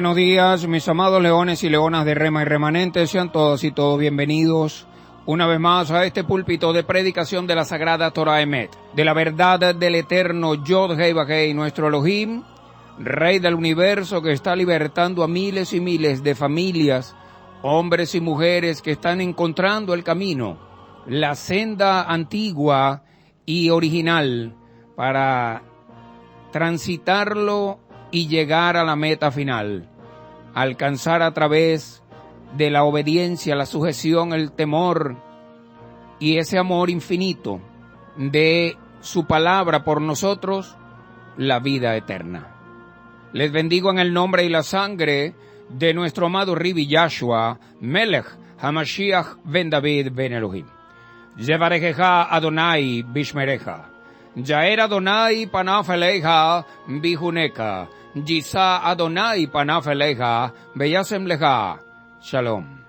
buenos días, mis amados leones y leonas de Rema y Remanentes. Sean todos y todos bienvenidos una vez más a este púlpito de predicación de la Sagrada Torah Emet, de la verdad del eterno Yod Hei Vahei, nuestro Elohim, Rey del universo, que está libertando a miles y miles de familias, hombres y mujeres que están encontrando el camino, la senda antigua y original para transitarlo y llegar a la meta final, alcanzar a través de la obediencia, la sujeción, el temor y ese amor infinito de su palabra por nosotros, la vida eterna. Les bendigo en el nombre y la sangre de nuestro amado Ribi Yahshua, Melech HaMashiach ben David ben Elohim. Yevarejeja Adonai Bishmereja. Yaer Adonai panaf eleja bijuneka. Yisa Adonai panaf eleja beyasem leja. Shalom.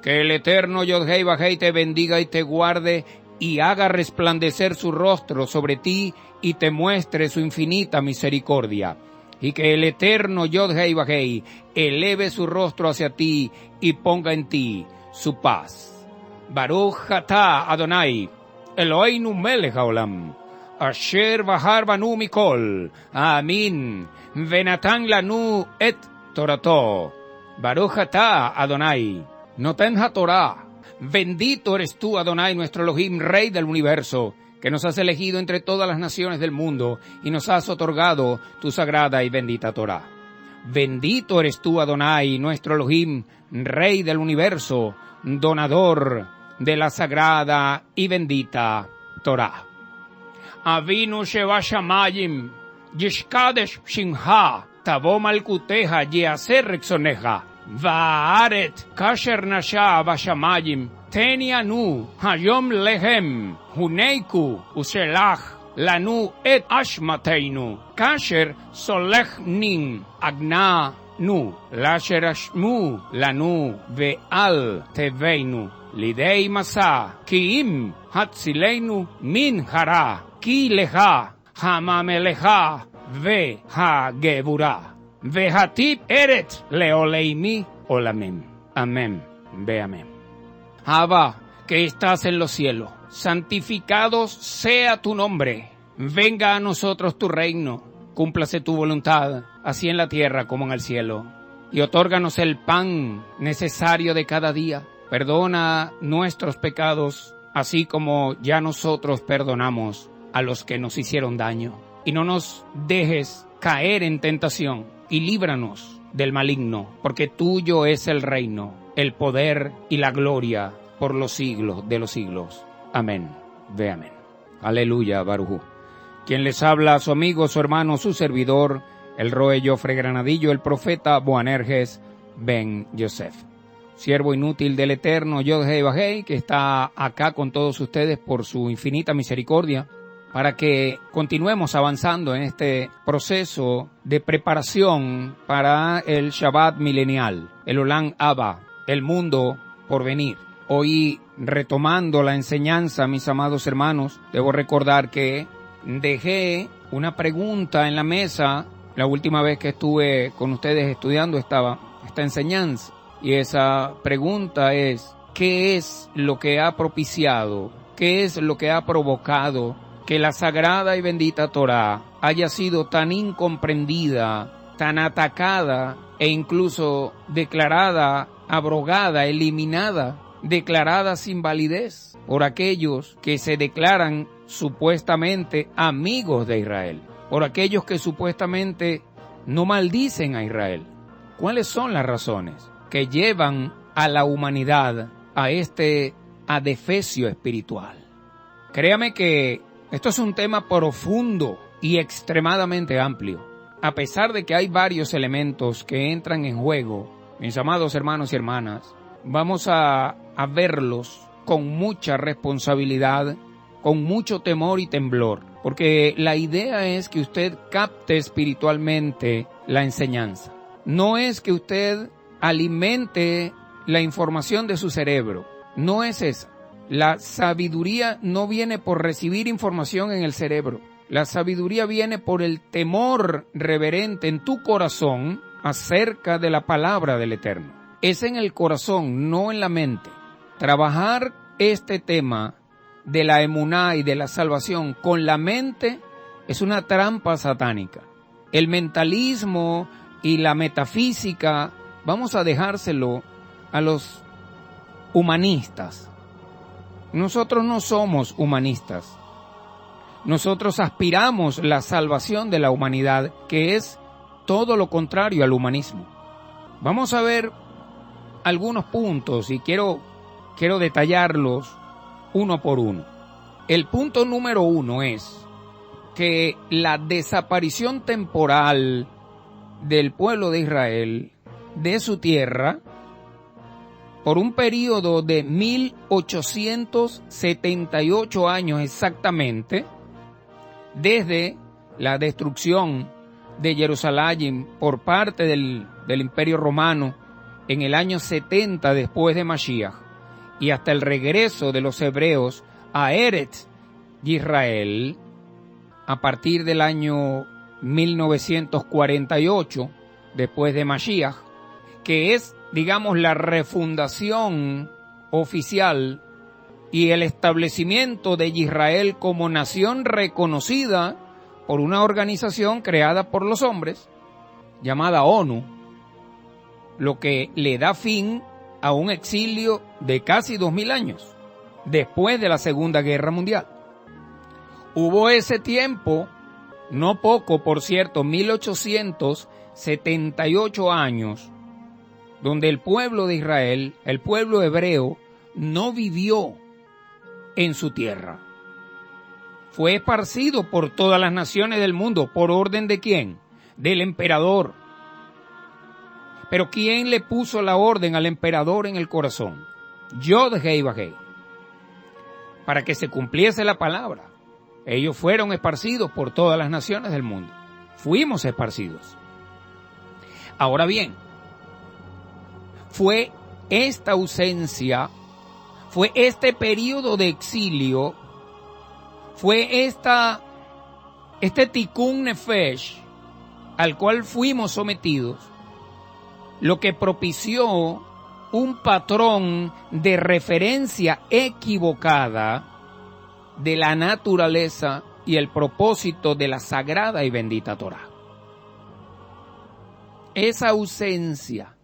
Que el eterno Yod Hei Vahei te bendiga y te guarde y haga resplandecer su rostro sobre ti y te muestre su infinita misericordia. Y que el eterno Yod Hei Vahei eleve su rostro hacia ti y ponga en ti su paz. Baruch atah Adonai, Eloheinu melech haolam, asher bahar banu mikol, amin, venatan lanu et torato. Baruch atah Adonai, noten haTorah. Bendito eres tú, Adonai, nuestro Elohim, Rey del universo, que nos has elegido entre todas las naciones del mundo y nos has otorgado tu sagrada y bendita Torah. Bendito eres tú, Adonai, nuestro Elohim, Rey del universo, donador de la sagrada y bendita Torah. Avinu sheva shamayim, yishkadesh shinha, tavo malkuteja, yeaser rexoneja, vaaret kasher nasha vashamayim, tenianu, hayom lehem, huneiku, ushelach, lanu et ashmateinu, kasher solech nin, agna nu, lasher ashmu, lanu, ve'al teveinu, lidei masa, kiim, hatzileinu, min hara, ki leha, hamameleha, ve ha gebura, ve hatip eret leoleimi olamim. Amén, ve amén. Abba, que estás en los cielos, santificados sea tu nombre. Venga a nosotros tu reino, cúmplase tu voluntad, así en la tierra como en el cielo. Y otórganos el pan necesario de cada día. Perdona nuestros pecados, así como ya nosotros perdonamos a los que nos hicieron daño. Y no nos dejes caer en tentación, y líbranos del maligno, porque tuyo es el reino, el poder y la gloria por los siglos de los siglos. Amén. Ve amén. Aleluya, Barujú. Quien les habla, su amigo, su hermano, su servidor, el Roe Jofre Granadillo, el profeta Boanerges ben Yosef. Siervo inútil del eterno Yod Hei Vahei, que está acá con todos ustedes por su infinita misericordia, para que continuemos avanzando en este proceso de preparación para el Shabbat milenial, el Olam Abba, el mundo por venir. Hoy, retomando la enseñanza, mis amados hermanos, debo recordar que dejé una pregunta en la mesa la última vez que estuve con ustedes estudiando esta enseñanza. Y esa pregunta es, ¿qué es lo que ha propiciado, qué es lo que ha provocado que la sagrada y bendita Torah haya sido tan incomprendida, tan atacada e incluso declarada, abrogada, eliminada, declarada sin validez por aquellos que se declaran supuestamente amigos de Israel, por aquellos que supuestamente no maldicen a Israel? ¿Cuáles son las razones que llevan a la humanidad a este adefesio espiritual? Créame que esto es un tema profundo y extremadamente amplio. A pesar de que hay varios elementos que entran en juego, mis amados hermanos y hermanas, vamos a verlos con mucha responsabilidad, con mucho temor y temblor, porque la idea es que usted capte espiritualmente la enseñanza. No es que usted alimente la información de su cerebro, no es esa. La sabiduría no viene por recibir información en el cerebro. La sabiduría viene por el temor reverente en tu corazón acerca de la palabra del Eterno. Es en el corazón, no en la mente. Trabajar este tema de la emuná y de la salvación con la mente es una trampa satánica. El mentalismo y la metafísica vamos a dejárselo a los humanistas. Nosotros no somos humanistas. Nosotros aspiramos la salvación de la humanidad, que es todo lo contrario al humanismo. Vamos a ver algunos puntos y quiero detallarlos uno por uno. El punto número 1 es que la desaparición temporal del pueblo de Israel de su tierra por un periodo de 1878 años exactamente, desde la destrucción de Jerusalén por parte del Imperio Romano en el año 70 después de Mashiach y hasta el regreso de los hebreos a Eretz Israel a partir del año 1948 después de Mashiach, que es, digamos, la refundación oficial y el establecimiento de Israel como nación reconocida por una organización creada por los hombres, llamada ONU, lo que le da fin a un exilio de casi 2000 años, después de la Segunda Guerra Mundial. Hubo ese tiempo, no poco, por cierto, 1878 años, donde el pueblo de Israel, el pueblo hebreo, no vivió en su tierra. Fue esparcido por todas las naciones del mundo. ¿Por orden de quién? Del emperador. Pero ¿quién le puso la orden al emperador en el corazón? Yod-Heh Vah-Heh. Para que se cumpliese la palabra. Ellos fueron esparcidos por todas las naciones del mundo. Fuimos esparcidos. Ahora bien, fue esta ausencia, fue este periodo de exilio, fue este tikkun nefesh al cual fuimos sometidos, lo que propició un patrón de referencia equivocada de la naturaleza y el propósito de la sagrada y bendita Torá. Esa ausencia,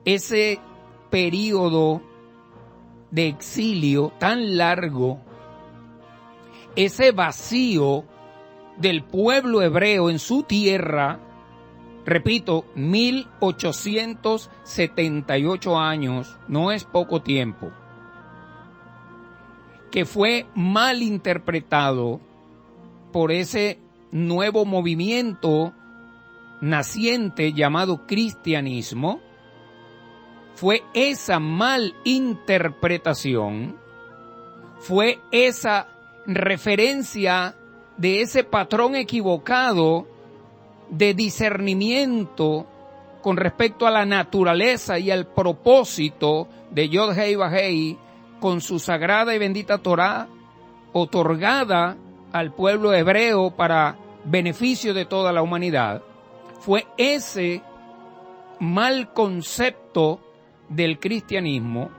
ese periodo de exilio tan largo, ese vacío del pueblo hebreo en su tierra, repito, 1878 años, no es poco tiempo, que fue mal interpretado por ese nuevo movimiento naciente llamado cristianismo. Fue esa mal interpretación, fue esa referencia de ese patrón equivocado de discernimiento con respecto a la naturaleza y al propósito de Yod-Heh Vah-Heh con su sagrada y bendita Torá otorgada al pueblo hebreo para beneficio de toda la humanidad. Fue ese mal concepto del cristianismo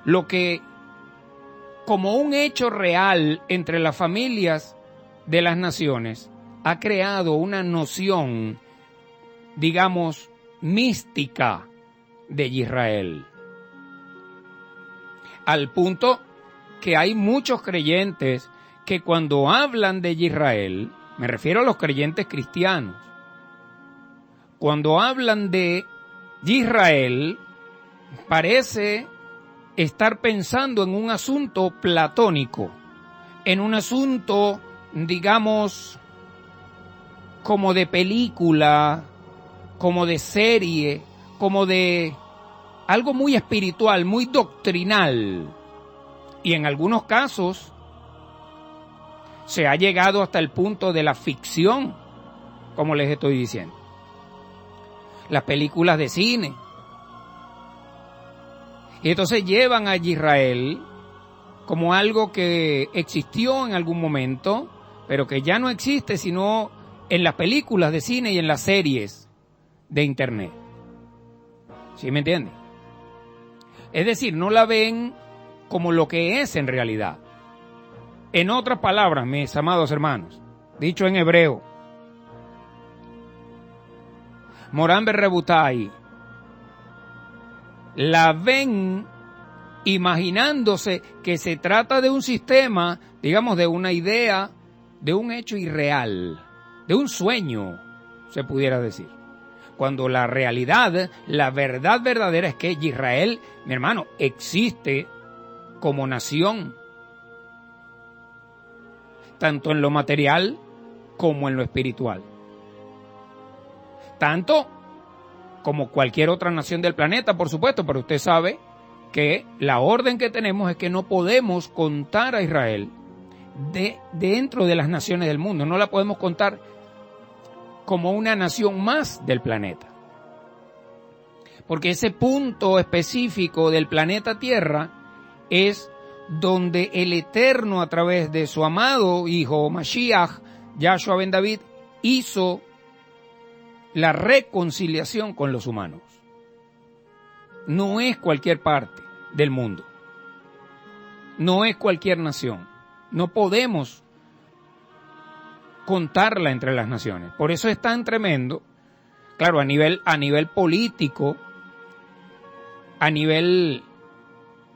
lo que, como un hecho real entre las familias de las naciones, ha creado una noción, digamos, mística de Israel. Al punto que hay muchos creyentes que cuando hablan de Israel, me refiero a los creyentes cristianos, cuando hablan de Israel, parece estar pensando en un asunto platónico, en un asunto, digamos, como de película, como de serie, como de algo muy espiritual, muy doctrinal. Y en algunos casos se ha llegado hasta el punto de la ficción, como les estoy diciendo. Las películas de cine. Y entonces llevan a Israel como algo que existió en algún momento, pero que ya no existe, sino en las películas de cine y en las series de internet. ¿Sí me entienden? Es decir, no la ven como lo que es en realidad. En otras palabras, mis amados hermanos, dicho en hebreo, Morán Berrebutai, la ven imaginándose que se trata de un sistema, digamos, de una idea, de un hecho irreal, de un sueño, se pudiera decir. Cuando la realidad, la verdad verdadera es que Israel, mi hermano, existe como nación, tanto en lo material como en lo espiritual. Tanto como cualquier otra nación del planeta, por supuesto, pero usted sabe que la orden que tenemos es que no podemos contar a Israel dentro de las naciones del mundo, no la podemos contar como una nación más del planeta. Porque ese punto específico del planeta Tierra es donde el Eterno, a través de su amado Hijo Mashiach, Yahshua ben David, hizo la reconciliación con los humanos. No es cualquier parte del mundo. No es cualquier nación. No podemos contarla entre las naciones. Por eso es tan tremendo, claro, a nivel político, a nivel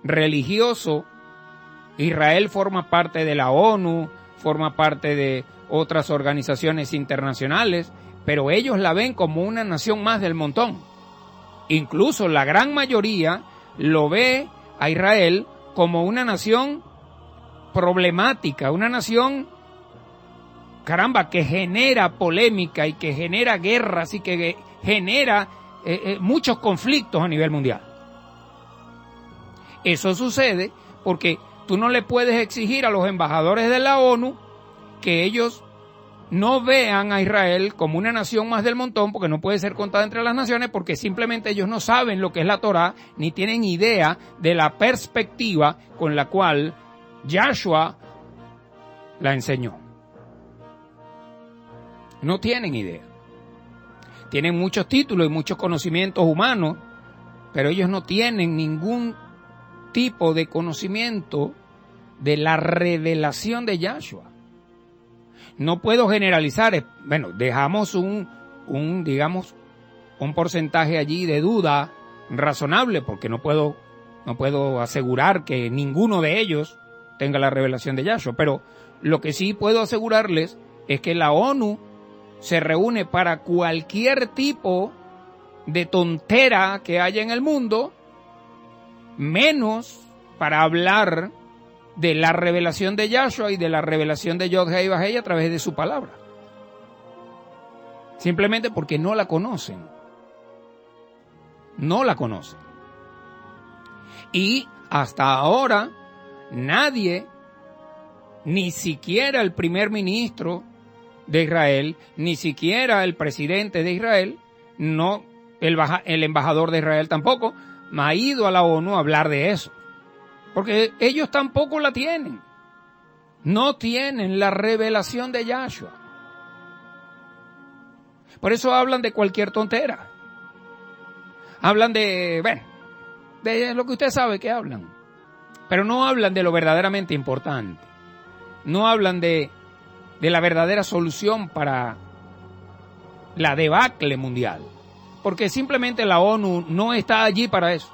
religioso. Israel forma parte de la ONU, forma parte de otras organizaciones internacionales, pero ellos la ven como una nación más del montón. Incluso la gran mayoría lo ve a Israel como una nación problemática, una nación, caramba, que genera polémica y que genera guerras y que genera muchos conflictos a nivel mundial. Eso sucede porque tú no le puedes exigir a los embajadores de la ONU que ellos no vean a Israel como una nación más del montón, porque no puede ser contada entre las naciones, porque simplemente ellos no saben lo que es la Torá, ni tienen idea de la perspectiva con la cual Yahshua la enseñó. No tienen idea. Tienen muchos títulos y muchos conocimientos humanos, pero ellos no tienen ningún tipo de conocimiento de la revelación de Yahshua. No puedo generalizar, bueno, dejamos un porcentaje allí de duda razonable, porque no puedo asegurar que ninguno de ellos tenga la revelación de Yahshua, pero lo que sí puedo asegurarles es que la ONU se reúne para cualquier tipo de tontera que haya en el mundo, menos para hablar de la revelación de Yahshua y de la revelación de Yod-Heh Vah-Heh a través de su palabra. Simplemente porque no la conocen. No la conocen. Y hasta ahora nadie, ni siquiera el primer ministro de Israel, ni siquiera el presidente de Israel, no el embajador de Israel tampoco, ha ido a la ONU a hablar de eso. Porque ellos tampoco la tienen. No tienen la revelación de Yahshua. Por eso hablan de cualquier tontera. Hablan de lo que usted sabe que hablan. Pero no hablan de lo verdaderamente importante. No hablan de la verdadera solución para la debacle mundial. Porque simplemente la ONU no está allí para eso.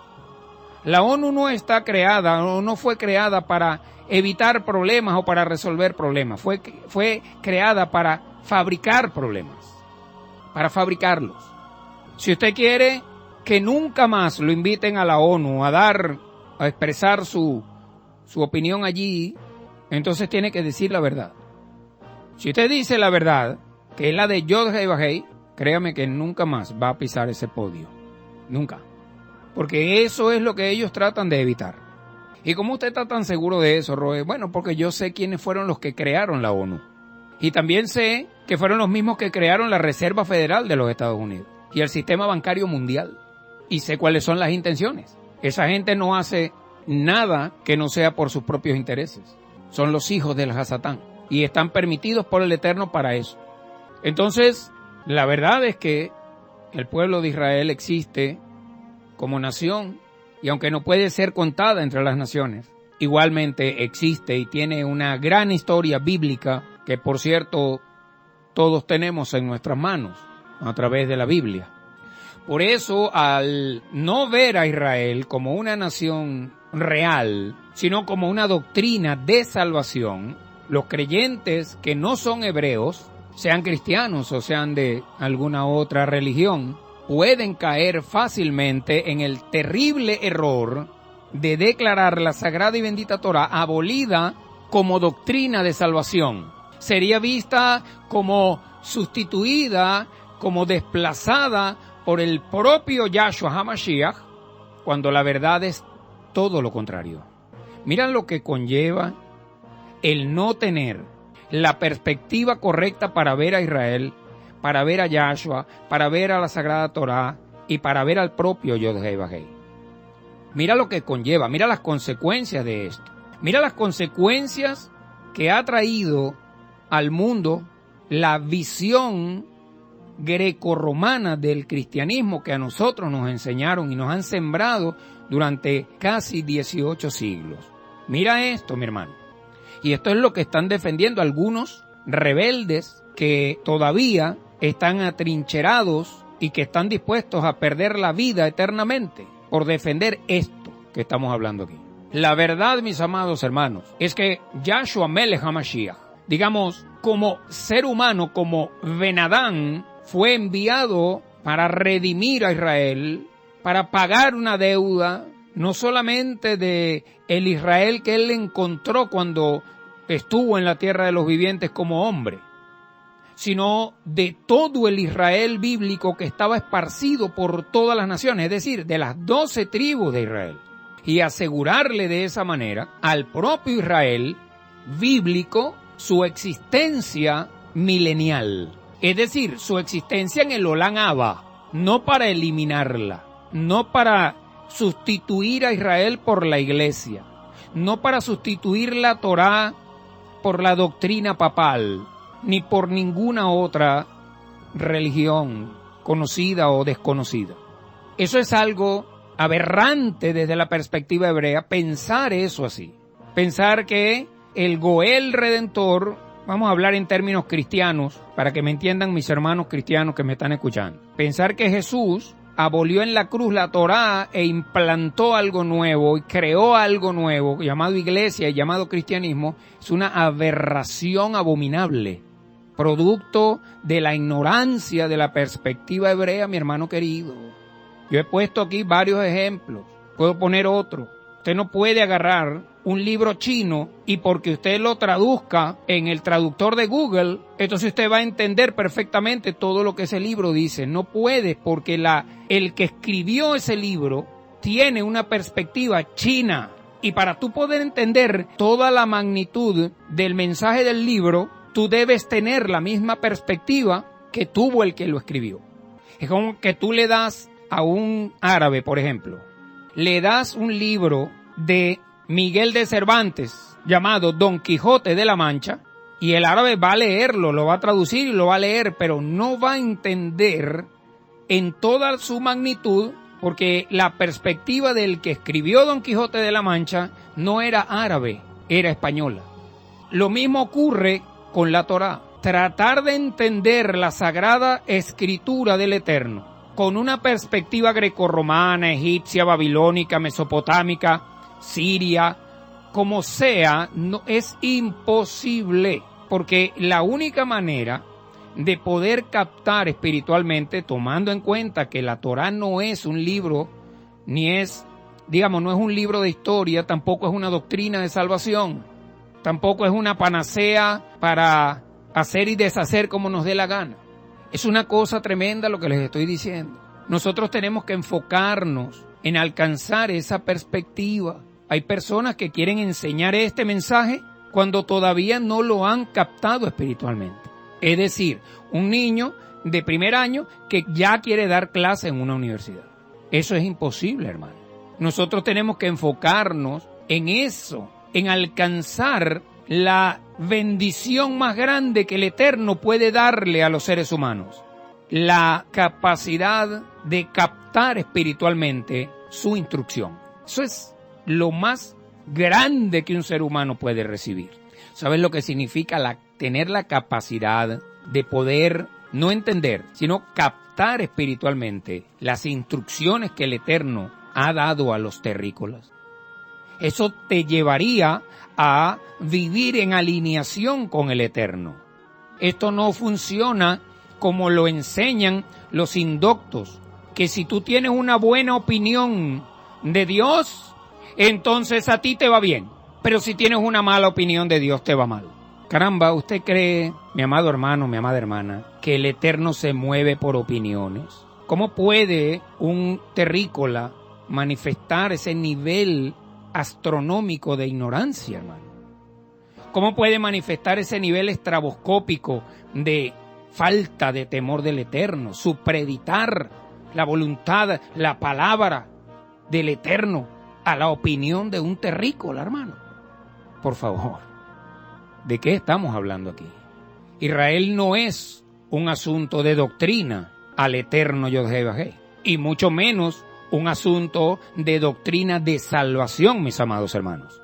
La ONU no está creada, o no fue creada para evitar problemas o para resolver problemas. Fue creada para fabricar problemas, para fabricarlos. Si usted quiere que nunca más lo inviten a la ONU a expresar su opinión allí, entonces tiene que decir la verdad. Si usted dice la verdad, que es la de Yod-Heh Vah-Heh, créame que nunca más va a pisar ese podio. Nunca. Porque eso es lo que ellos tratan de evitar. ¿Y cómo usted está tan seguro de eso, Roe? Bueno, porque yo sé quiénes fueron los que crearon la ONU. Y también sé que fueron los mismos que crearon la Reserva Federal de los Estados Unidos y el sistema bancario mundial. Y sé cuáles son las intenciones. Esa gente no hace nada que no sea por sus propios intereses. Son los hijos del Hasatán y están permitidos por el Eterno para eso. Entonces, la verdad es que el pueblo de Israel existe como nación, y aunque no puede ser contada entre las naciones, igualmente existe y tiene una gran historia bíblica que, por cierto, todos tenemos en nuestras manos a través de la Biblia. Por eso, al no ver a Israel como una nación real, sino como una doctrina de salvación, los creyentes que no son hebreos, sean cristianos o sean de alguna otra religión, pueden caer fácilmente en el terrible error de declarar la sagrada y bendita Torá abolida como doctrina de salvación. Sería vista como sustituida, como desplazada por el propio Yahshua HaMashiach, cuando la verdad es todo lo contrario. Mira lo que conlleva el no tener la perspectiva correcta para ver a Israel, para ver a Yahshua, para ver a la Sagrada Torá y para ver al propio Yod-Heh Vah-Heh. Mira lo que conlleva, mira las consecuencias de esto. Mira las consecuencias que ha traído al mundo la visión grecorromana del cristianismo que a nosotros nos enseñaron y nos han sembrado durante casi 18 siglos. Mira esto, mi hermano. Y esto es lo que están defendiendo algunos rebeldes que todavía están atrincherados y que están dispuestos a perder la vida eternamente por defender esto que estamos hablando aquí. La verdad, mis amados hermanos, es que Yahshua Melech HaMashiach, digamos, como ser humano, como Ben Adán, fue enviado para redimir a Israel, para pagar una deuda, no solamente de el Israel que él encontró cuando estuvo en la tierra de los vivientes como hombre, sino de todo el Israel bíblico que estaba esparcido por todas las naciones, es decir, de las 12 tribus de Israel, y asegurarle de esa manera al propio Israel bíblico su existencia milenial, es decir, su existencia en el Olam Abba, no para eliminarla, no para sustituir a Israel por la iglesia, no para sustituir la Torá por la doctrina papal, ni por ninguna otra religión conocida o desconocida. Eso es algo aberrante desde la perspectiva hebrea, pensar eso así. Pensar que el Goel Redentor, vamos a hablar en términos cristianos, para que me entiendan mis hermanos cristianos que me están escuchando. Pensar que Jesús abolió en la cruz la Torá e implantó algo nuevo y creó algo nuevo, llamado iglesia y llamado cristianismo, es una aberración abominable, producto de la ignorancia de la perspectiva hebrea, mi hermano querido. Yo he puesto aquí varios ejemplos, puedo poner otro. Usted no puede agarrar un libro chino y porque usted lo traduzca en el traductor de Google, entonces usted va a entender perfectamente todo lo que ese libro dice. No puede, porque el que escribió ese libro tiene una perspectiva china. Y para tú poder entender toda la magnitud del mensaje del libro, tú debes tener la misma perspectiva que tuvo el que lo escribió. Es como que tú le das a un árabe, por ejemplo, le das un libro de Miguel de Cervantes llamado Don Quijote de la Mancha y el árabe va a leerlo, lo va a traducir y lo va a leer, pero no va a entender en toda su magnitud porque la perspectiva del que escribió Don Quijote de la Mancha no era árabe, era española. Lo mismo ocurre con la Torá. Tratar de entender la sagrada escritura del Eterno con una perspectiva grecorromana, egipcia, babilónica, mesopotámica, siria, como sea, no es imposible, porque la única manera de poder captar espiritualmente, tomando en cuenta que la Torá no es un libro, ni es, digamos, no es un libro de historia, tampoco es una doctrina de salvación, tampoco es una panacea para hacer y deshacer como nos dé la gana. Es una cosa tremenda lo que les estoy diciendo. Nosotros tenemos que enfocarnos en alcanzar esa perspectiva. Hay personas que quieren enseñar este mensaje cuando todavía no lo han captado espiritualmente. Es decir, un niño de primer año que ya quiere dar clase en una universidad. Eso es imposible, hermano. Nosotros tenemos que enfocarnos en eso, en alcanzar la bendición más grande que el Eterno puede darle a los seres humanos: la capacidad de captar espiritualmente su instrucción. Eso es lo más grande que un ser humano puede recibir. ¿Sabes lo que significa tener la capacidad de poder no entender, sino captar espiritualmente las instrucciones que el Eterno ha dado a los terrícolas? Eso te llevaría a vivir en alineación con el Eterno. Esto no funciona como lo enseñan los indoctos, que si tú tienes una buena opinión de Dios, entonces a ti te va bien, pero si tienes una mala opinión de Dios, te va mal. Caramba, ¿usted cree, mi amado hermano, mi amada hermana, que el Eterno se mueve por opiniones? ¿Cómo puede un terrícola manifestar ese nivel astronómico de ignorancia, hermano? ¿Cómo puede manifestar ese nivel estraboscópico de falta de temor del Eterno, supeditar la voluntad, la palabra del Eterno a la opinión de un terrícola, hermano? Por favor, ¿de qué estamos hablando aquí? Israel no es un asunto de doctrina al Eterno Yod-Heh-Vah-Heh, y mucho menos un asunto de doctrina de salvación, mis amados hermanos.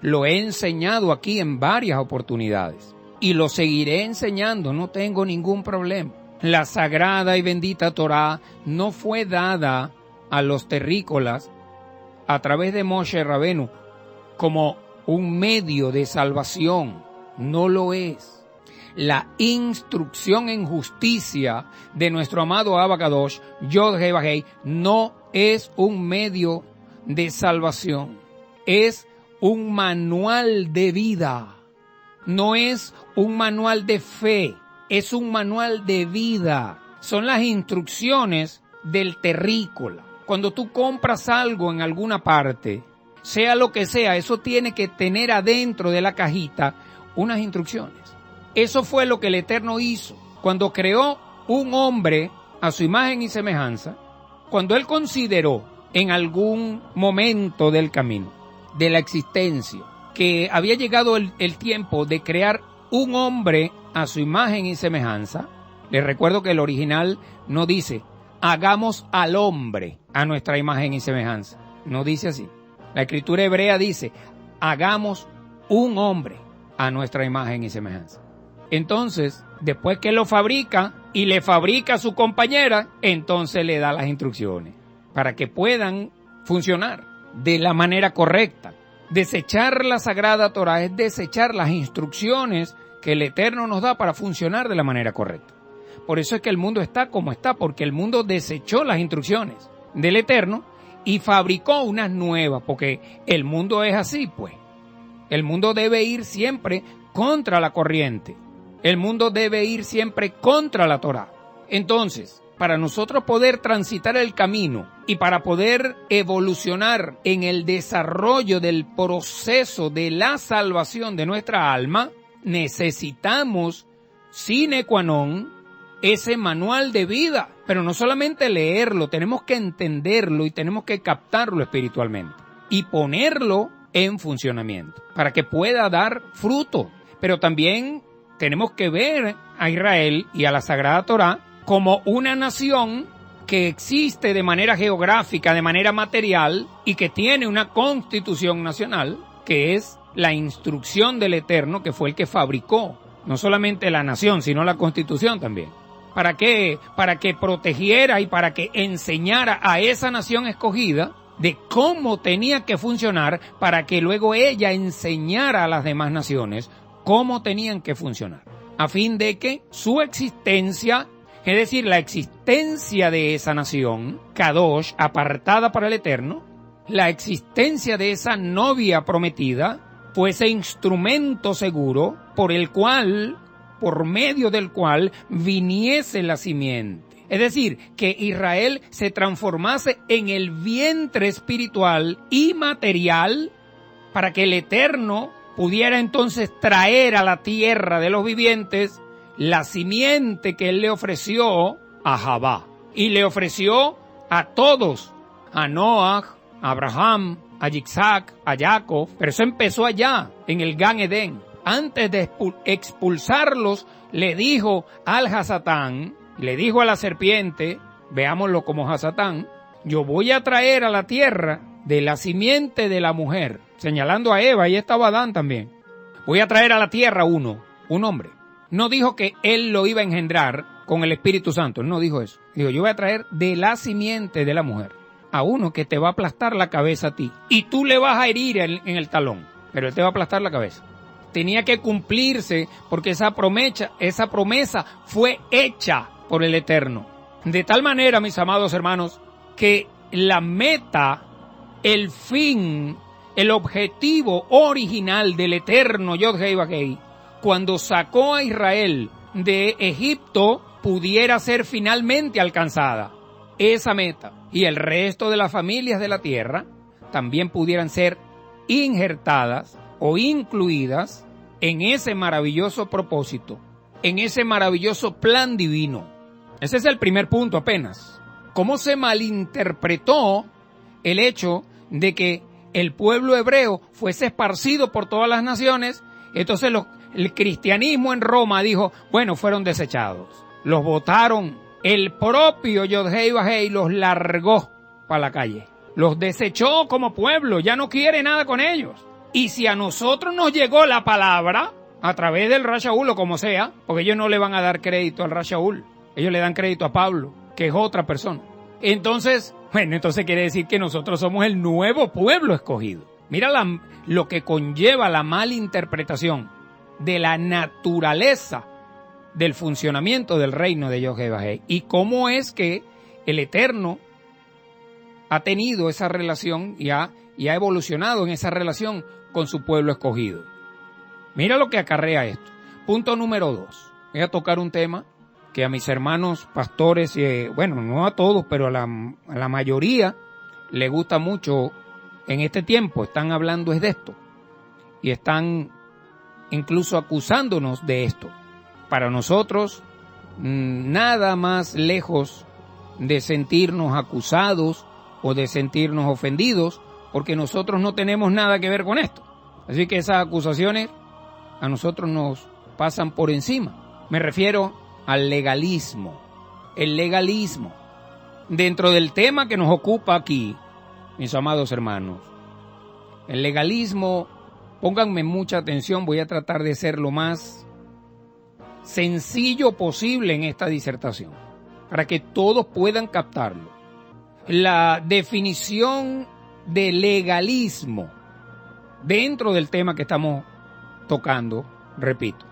Lo he enseñado aquí en varias oportunidades y lo seguiré enseñando, no tengo ningún problema. La sagrada y bendita Torá no fue dada a los terrícolas a través de Moshe Rabenu como un medio de salvación. No lo es. La instrucción en justicia de nuestro amado Abba Kadosh, Yod-Heh-Vah-Heh, no es un medio de salvación. Es un manual de vida. No es un manual de fe, es un manual de vida. Son las instrucciones del terrícola. Cuando tú compras algo en alguna parte, sea lo que sea, eso tiene que tener adentro de la cajita unas instrucciones. Eso fue lo que el Eterno hizo cuando creó un hombre a su imagen y semejanza, cuando Él consideró en algún momento del camino, de la existencia, que había llegado el tiempo de crear un hombre a su imagen y semejanza. Les recuerdo que el original no dice, hagamos al hombre a nuestra imagen y semejanza. No dice así. La escritura hebrea dice, hagamos un hombre a nuestra imagen y semejanza. Entonces, después que lo fabrica y le fabrica a su compañera, entonces le da las instrucciones para que puedan funcionar de la manera correcta. Desechar la Sagrada Torá es desechar las instrucciones que el Eterno nos da para funcionar de la manera correcta. Por eso es que el mundo está como está, porque el mundo desechó las instrucciones del Eterno y fabricó unas nuevas, porque el mundo es así, pues. El mundo debe ir siempre contra la corriente. El mundo debe ir siempre contra la Torá. Entonces, para nosotros poder transitar el camino y para poder evolucionar en el desarrollo del proceso de la salvación de nuestra alma, necesitamos sine qua non ese manual de vida. Pero no solamente leerlo, tenemos que entenderlo y tenemos que captarlo espiritualmente y ponerlo en funcionamiento para que pueda dar fruto. Pero también tenemos que ver a Israel y a la Sagrada Torá como una nación que existe de manera geográfica, de manera material, y que tiene una constitución nacional, que es la instrucción del Eterno, que fue el que fabricó no solamente la nación, sino la constitución también. ¿Para qué? Para que protegiera y para que enseñara a esa nación escogida de cómo tenía que funcionar, para que luego ella enseñara a las demás naciones cómo tenían que funcionar, a fin de que su existencia, es decir, la existencia de esa nación, Kadosh, apartada para el Eterno, la existencia de esa novia prometida, fuese instrumento seguro por medio del cual viniese la simiente. Es decir, que Israel se transformase en el vientre espiritual y material para que el Eterno pudiera entonces traer a la tierra de los vivientes la simiente que Él le ofreció a Javá. Y le ofreció a todos, a Noach, a Abraham, a Yitzhak, a Jacob, pero eso empezó allá, en el Gan Edén. Antes de expulsarlos, le dijo al Hasatán, le dijo a la serpiente, veámoslo como Hasatán, yo voy a traer a la tierra de la simiente de la mujer, señalando a Eva, y estaba Adán también. Voy a traer a la tierra un hombre. No dijo que él lo iba a engendrar con el Espíritu Santo, no dijo eso. Dijo, yo voy a traer de la simiente de la mujer a uno que te va a aplastar la cabeza a ti. Y tú le vas a herir en el talón, pero él te va a aplastar la cabeza. Tenía que cumplirse porque esa promesa fue hecha por el Eterno. De tal manera, mis amados hermanos, que la meta, el fin, el objetivo original del Eterno Yod-Heh-Vah-Heh, cuando sacó a Israel de Egipto, pudiera ser finalmente alcanzada. Esa meta y el resto de las familias de la tierra también pudieran ser injertadas o incluidas en ese maravilloso propósito, en ese maravilloso plan divino. Ese es el primer punto apenas. ¿Cómo se malinterpretó el hecho de que el pueblo hebreo fuese esparcido por todas las naciones? Entonces el cristianismo en Roma dijo, bueno, fueron desechados, los botaron, el propio Yod-Heh-Vah-Heh los largó para la calle, los desechó como pueblo, ya no quiere nada con ellos. Y si a nosotros nos llegó la palabra, a través del Rashaul o como sea, porque ellos no le van a dar crédito al Rashaul, ellos le dan crédito a Pablo, que es otra persona. Entonces quiere decir que nosotros somos el nuevo pueblo escogido. Mira lo que conlleva la malinterpretación de la naturaleza del funcionamiento del reino de Yod-Heh-Vah-Heh y cómo es que el Eterno ha tenido esa relación y ha evolucionado en esa relación con su pueblo escogido. Mira lo que acarrea esto. Punto número 2. Voy a tocar un tema que a mis hermanos pastores, no a todos, pero a la mayoría le gusta mucho en este tiempo. Están hablando es de esto. Y están incluso acusándonos de esto. Para nosotros, nada más lejos de sentirnos acusados o de sentirnos ofendidos, porque nosotros no tenemos nada que ver con esto. Así que esas acusaciones a nosotros nos pasan por encima. Me refiero al legalismo. El legalismo. Dentro del tema que nos ocupa aquí, mis amados hermanos, el legalismo, pónganme mucha atención, voy a tratar de ser lo más sencillo posible en esta disertación, para que todos puedan captarlo. La definición de legalismo dentro del tema que estamos tocando, repito,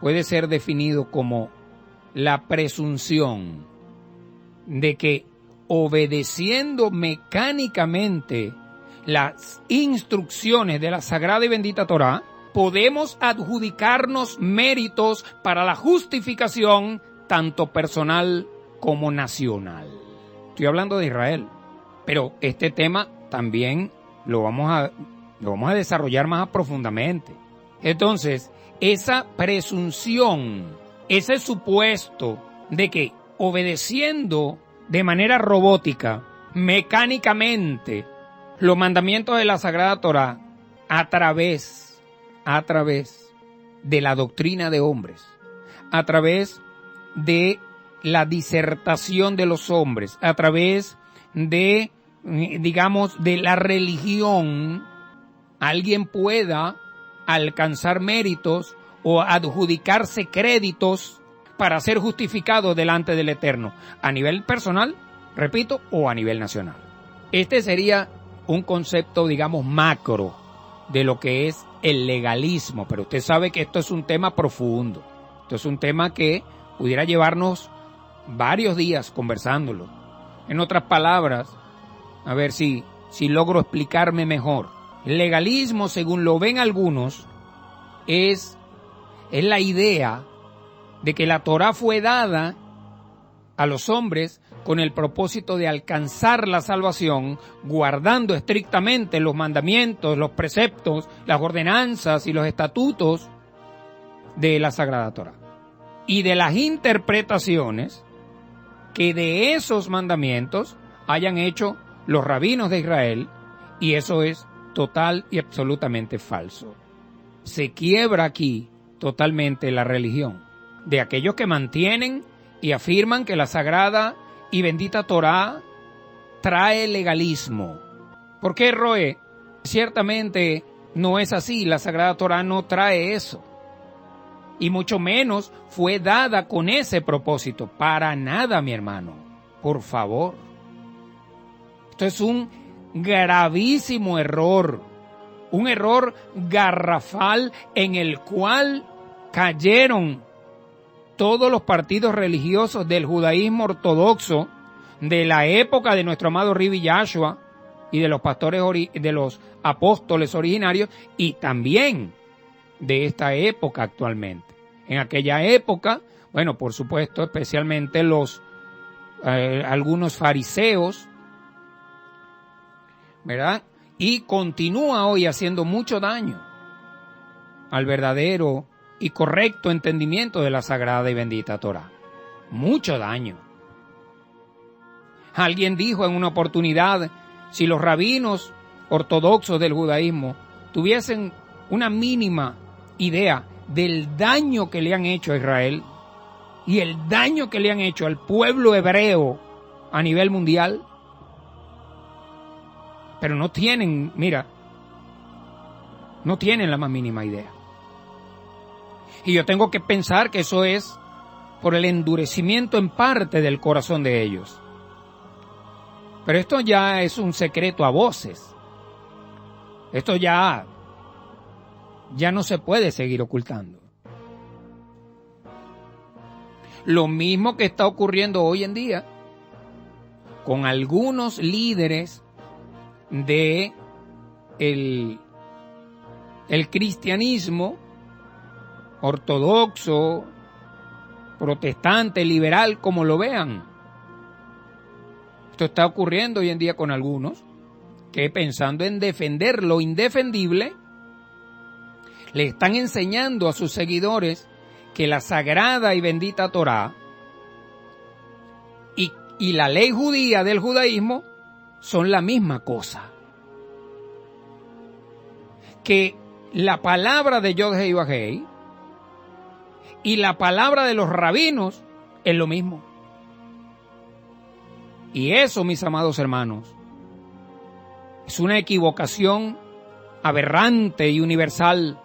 puede ser definido como la presunción de que obedeciendo mecánicamente las instrucciones de la Sagrada y Bendita Torá, podemos adjudicarnos méritos para la justificación tanto personal como nacional. Estoy hablando de Israel, pero este tema también lo vamos a desarrollar más profundamente. Entonces, esa presunción, ese supuesto de que obedeciendo de manera robótica, mecánicamente, los mandamientos de la Sagrada Torá, a través de la doctrina de hombres, a través de la disertación de los hombres, a través de, de la religión, alguien pueda alcanzar méritos o adjudicarse créditos para ser justificado delante del Eterno, a nivel personal, repito, o a nivel nacional. Este sería un concepto, macro de lo que es el legalismo, pero usted sabe que esto es un tema profundo. Esto es un tema que pudiera llevarnos varios días conversándolo. En otras palabras, a ver si logro explicarme mejor. El legalismo, según lo ven algunos, es la idea de que la Torá fue dada a los hombres con el propósito de alcanzar la salvación, guardando estrictamente los mandamientos, los preceptos, las ordenanzas y los estatutos de la Sagrada Torá. Y de las interpretaciones que de esos mandamientos hayan hecho los rabinos de Israel Y eso es total y absolutamente falso. Se quiebra aquí totalmente la religión de aquellos que mantienen y afirman que la sagrada y bendita Torá trae legalismo. ¿Por qué, Roe? Ciertamente no es así, la sagrada Torá no trae eso. Y mucho menos fue dada con ese propósito. Para nada, mi hermano. Por favor. Esto es un gravísimo error. Un error garrafal en el cual cayeron todos los partidos religiosos del judaísmo ortodoxo de la época de nuestro amado Rabbi Yahshua y de los pastores, de los apóstoles originarios, y también de esta época actualmente. En aquella época, bueno, por supuesto, especialmente algunos fariseos, ¿verdad? Y continúa hoy haciendo mucho daño al verdadero y correcto entendimiento de la sagrada y bendita Torá. Mucho daño. Alguien dijo en una oportunidad, si los rabinos ortodoxos del judaísmo tuviesen una mínima idea del daño que le han hecho a Israel y el daño que le han hecho al pueblo hebreo a nivel mundial, pero no tienen, no tienen la más mínima idea. Y yo tengo que pensar que eso es por el endurecimiento en parte del corazón de ellos. Pero esto ya es un secreto a voces. Esto ya no se puede seguir ocultando. Lo mismo que está ocurriendo hoy en día con algunos líderes de el cristianismo ortodoxo, protestante, liberal, como lo vean. Esto está ocurriendo hoy en día con algunos que, pensando en defender lo indefendible, le están enseñando a sus seguidores que la sagrada y bendita Torá y la ley judía del judaísmo son la misma cosa. Que la palabra de Yod-Heh Vah-Heh y la palabra de los rabinos es lo mismo. Y eso, mis amados hermanos, es una equivocación aberrante y universal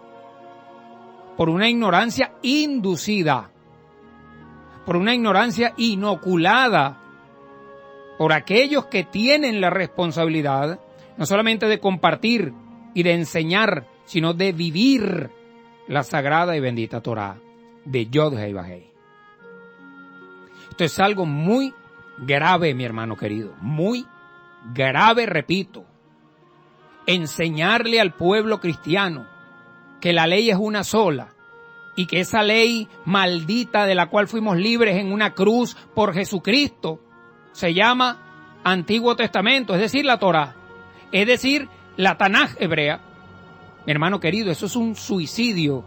por una ignorancia inducida, por una ignorancia inoculada por aquellos que tienen la responsabilidad no solamente de compartir y de enseñar, sino de vivir la sagrada y bendita Torá de Yod-Heh Vah-Heh. Esto es algo muy grave, mi hermano querido, muy grave, repito. Enseñarle al pueblo cristiano que la ley es una sola y que esa ley maldita de la cual fuimos libres en una cruz por Jesucristo se llama Antiguo Testamento, es decir, la Torá, es decir, la Tanaj hebrea. Mi hermano querido, eso es un suicidio.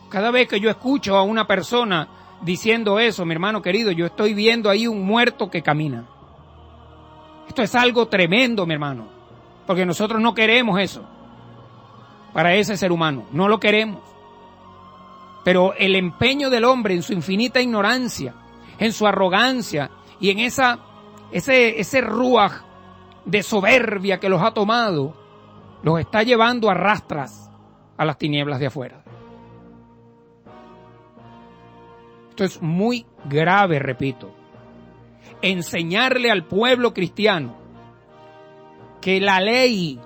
Cada vez que yo escucho a una persona diciendo eso, mi hermano querido, yo estoy viendo ahí un muerto que camina. Esto es algo tremendo, mi hermano, porque nosotros no queremos eso para ese ser humano, no lo queremos. Pero el empeño del hombre en su infinita ignorancia, en su arrogancia y en ese ruaj de soberbia que los ha tomado, los está llevando a rastras a las tinieblas de afuera. Esto es muy grave, repito. Enseñarle al pueblo cristiano que la ley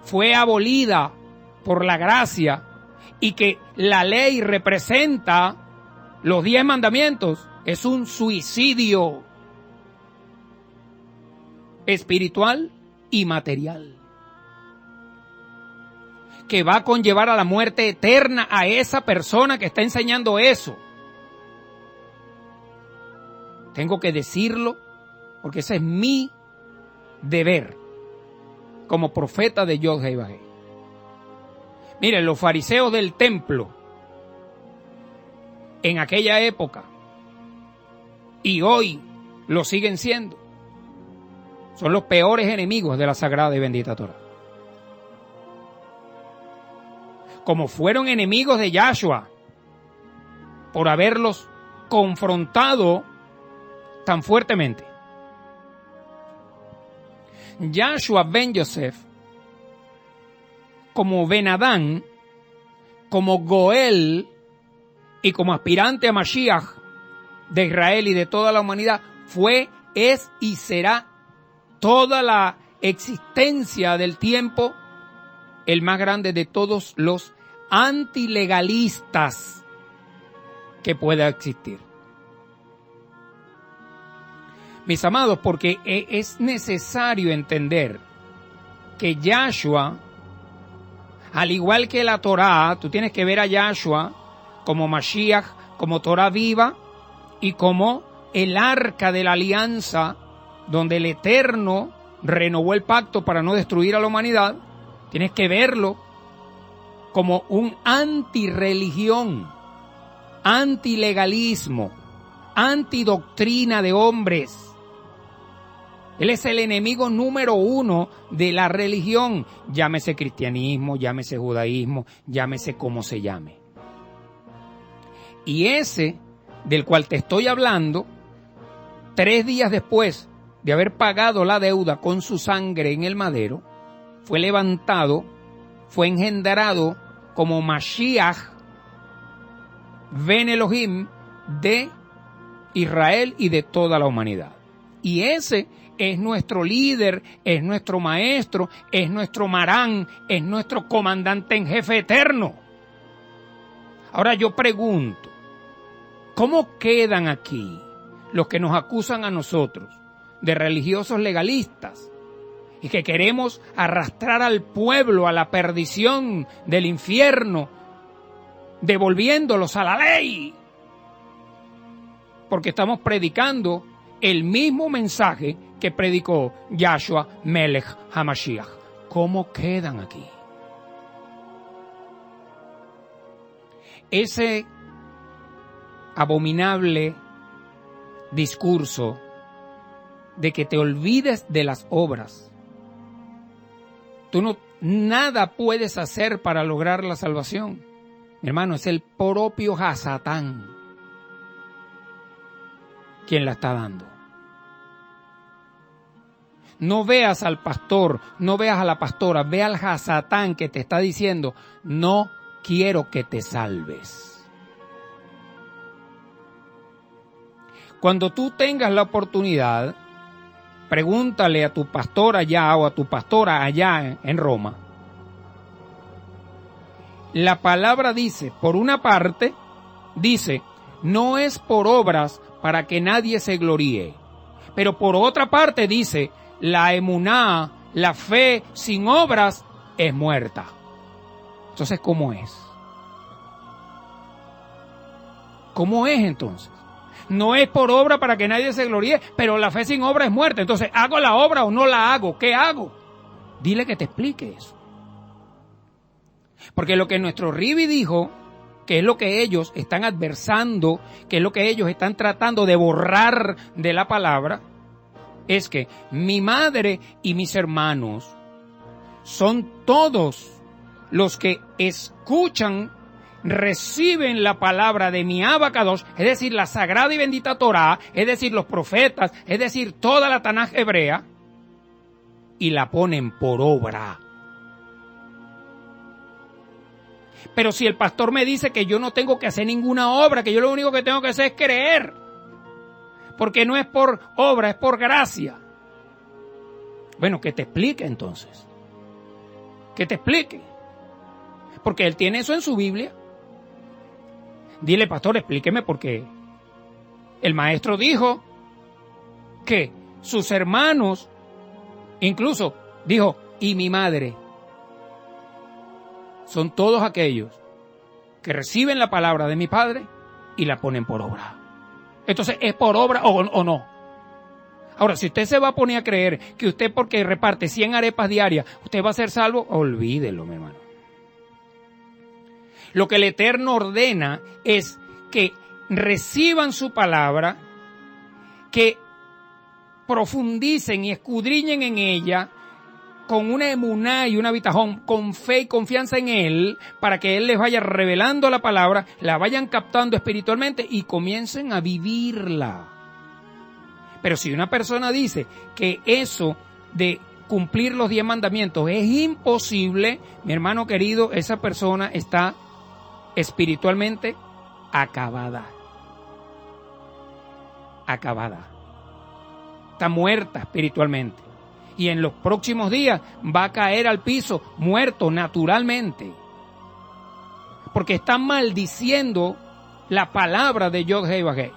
fue abolida por la gracia y que la ley representa los 10 mandamientos es un suicidio espiritual y material que va a conllevar a la muerte eterna a esa persona que está enseñando eso. Tengo que decirlo porque ese es mi deber como profeta de Yod-Heh Vah-Heh. Miren, los fariseos del templo en aquella época y hoy lo siguen siendo, Son los peores enemigos de la sagrada y bendita Torah. Como fueron enemigos de Yahshua por haberlos confrontado tan fuertemente. Yahshua ben Yosef, como Ben Adán, como Goel y como aspirante a Mashiach de Israel y de toda la humanidad, fue, es y será toda la existencia del tiempo el más grande de todos los antilegalistas que pueda existir. Mis amados, porque es necesario entender que Yahshua, al igual que la Torá, tú tienes que ver a Yahshua como Mashiach, como Torá viva y como el arca de la alianza donde el Eterno renovó el pacto para no destruir a la humanidad. Tienes que verlo como un antirreligión, antilegalismo, antidoctrina de hombres. Él es el enemigo número uno de la religión, llámese cristianismo, llámese judaísmo, llámese como se llame. Y ese del cual te estoy hablando, 3 días después de haber pagado la deuda con su sangre en el madero, fue levantado, fue engendrado como Mashiach Ben Elohim de Israel y de toda la humanidad. Y ese es nuestro líder, es nuestro maestro, es nuestro marán, es nuestro comandante en jefe eterno. Ahora yo pregunto, ¿cómo quedan aquí los que nos acusan a nosotros de religiosos legalistas y que queremos arrastrar al pueblo a la perdición del infierno, devolviéndolos a la ley? Porque estamos predicando el mismo mensaje que predicó Yahshua Melech HaMashiach. ¿Cómo quedan aquí? Ese abominable discurso de que te olvides de las obras. Tú nada puedes hacer para lograr la salvación. Mi hermano, es el propio Hasatán quien la está dando. No veas al pastor, no veas a la pastora, ve al Hasatán que te está diciendo, no quiero que te salves. Cuando tú tengas la oportunidad, pregúntale a tu pastor allá o a tu pastora allá en Roma. La palabra dice, por una parte, dice, no es por obras para que nadie se gloríe. Pero por otra parte dice, la emuná, la fe sin obras, es muerta. Entonces, ¿cómo es? ¿Cómo es entonces? No es por obra para que nadie se gloríe, pero la fe sin obra es muerta. Entonces, ¿hago la obra o no la hago? ¿Qué hago? Dile que te explique eso. Porque lo que nuestro Ribi dijo, que es lo que ellos están adversando, que es lo que ellos están tratando de borrar de la palabra, es que mi madre y mis hermanos son todos los que escuchan, reciben la palabra de mi Abacadosh, es decir, la sagrada y bendita Torá, es decir, los profetas, es decir, toda la Tanaj hebrea, y la ponen por obra. Pero si el pastor me dice que yo no tengo que hacer ninguna obra, que yo lo único que tengo que hacer es creer, porque no es por obra, es por gracia. Bueno, que te explique entonces. Que te explique. Porque él tiene eso en su Biblia. Dile, pastor, explíqueme por qué. El maestro dijo que sus hermanos, incluso dijo, y mi madre, son todos aquellos que reciben la palabra de mi Padre y la ponen por obra. Entonces, ¿es por obra o no? Ahora, si usted se va a poner a creer que usted porque reparte 100 arepas diarias, usted va a ser salvo, olvídelo, mi hermano. Lo que el Eterno ordena es que reciban su palabra, que profundicen y escudriñen en ella con una emuná y una bitajón, con fe y confianza en Él, para que Él les vaya revelando la palabra, la vayan captando espiritualmente y comiencen a vivirla. Pero si una persona dice que eso de cumplir los 10 mandamientos es imposible, mi hermano querido, esa persona está espiritualmente acabada. Acabada. Está muerta espiritualmente. Y en los próximos días va a caer al piso muerto naturalmente. Porque está maldiciendo la palabra de Yod-Heh-Vah-Heh.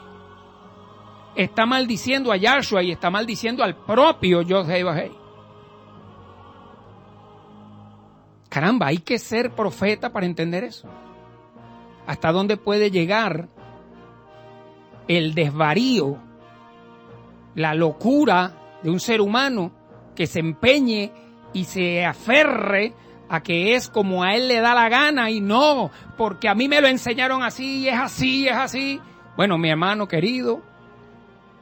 Está maldiciendo a Yahshua y está maldiciendo al propio Yod-Heh-Vah-Heh. Caramba, hay que ser profeta para entender eso. ¿Hasta dónde puede llegar el desvarío, la locura de un ser humano que se empeñe y se aferre a que es como a él le da la gana y no, porque a mí me lo enseñaron así, es así, es así? Bueno, mi hermano querido,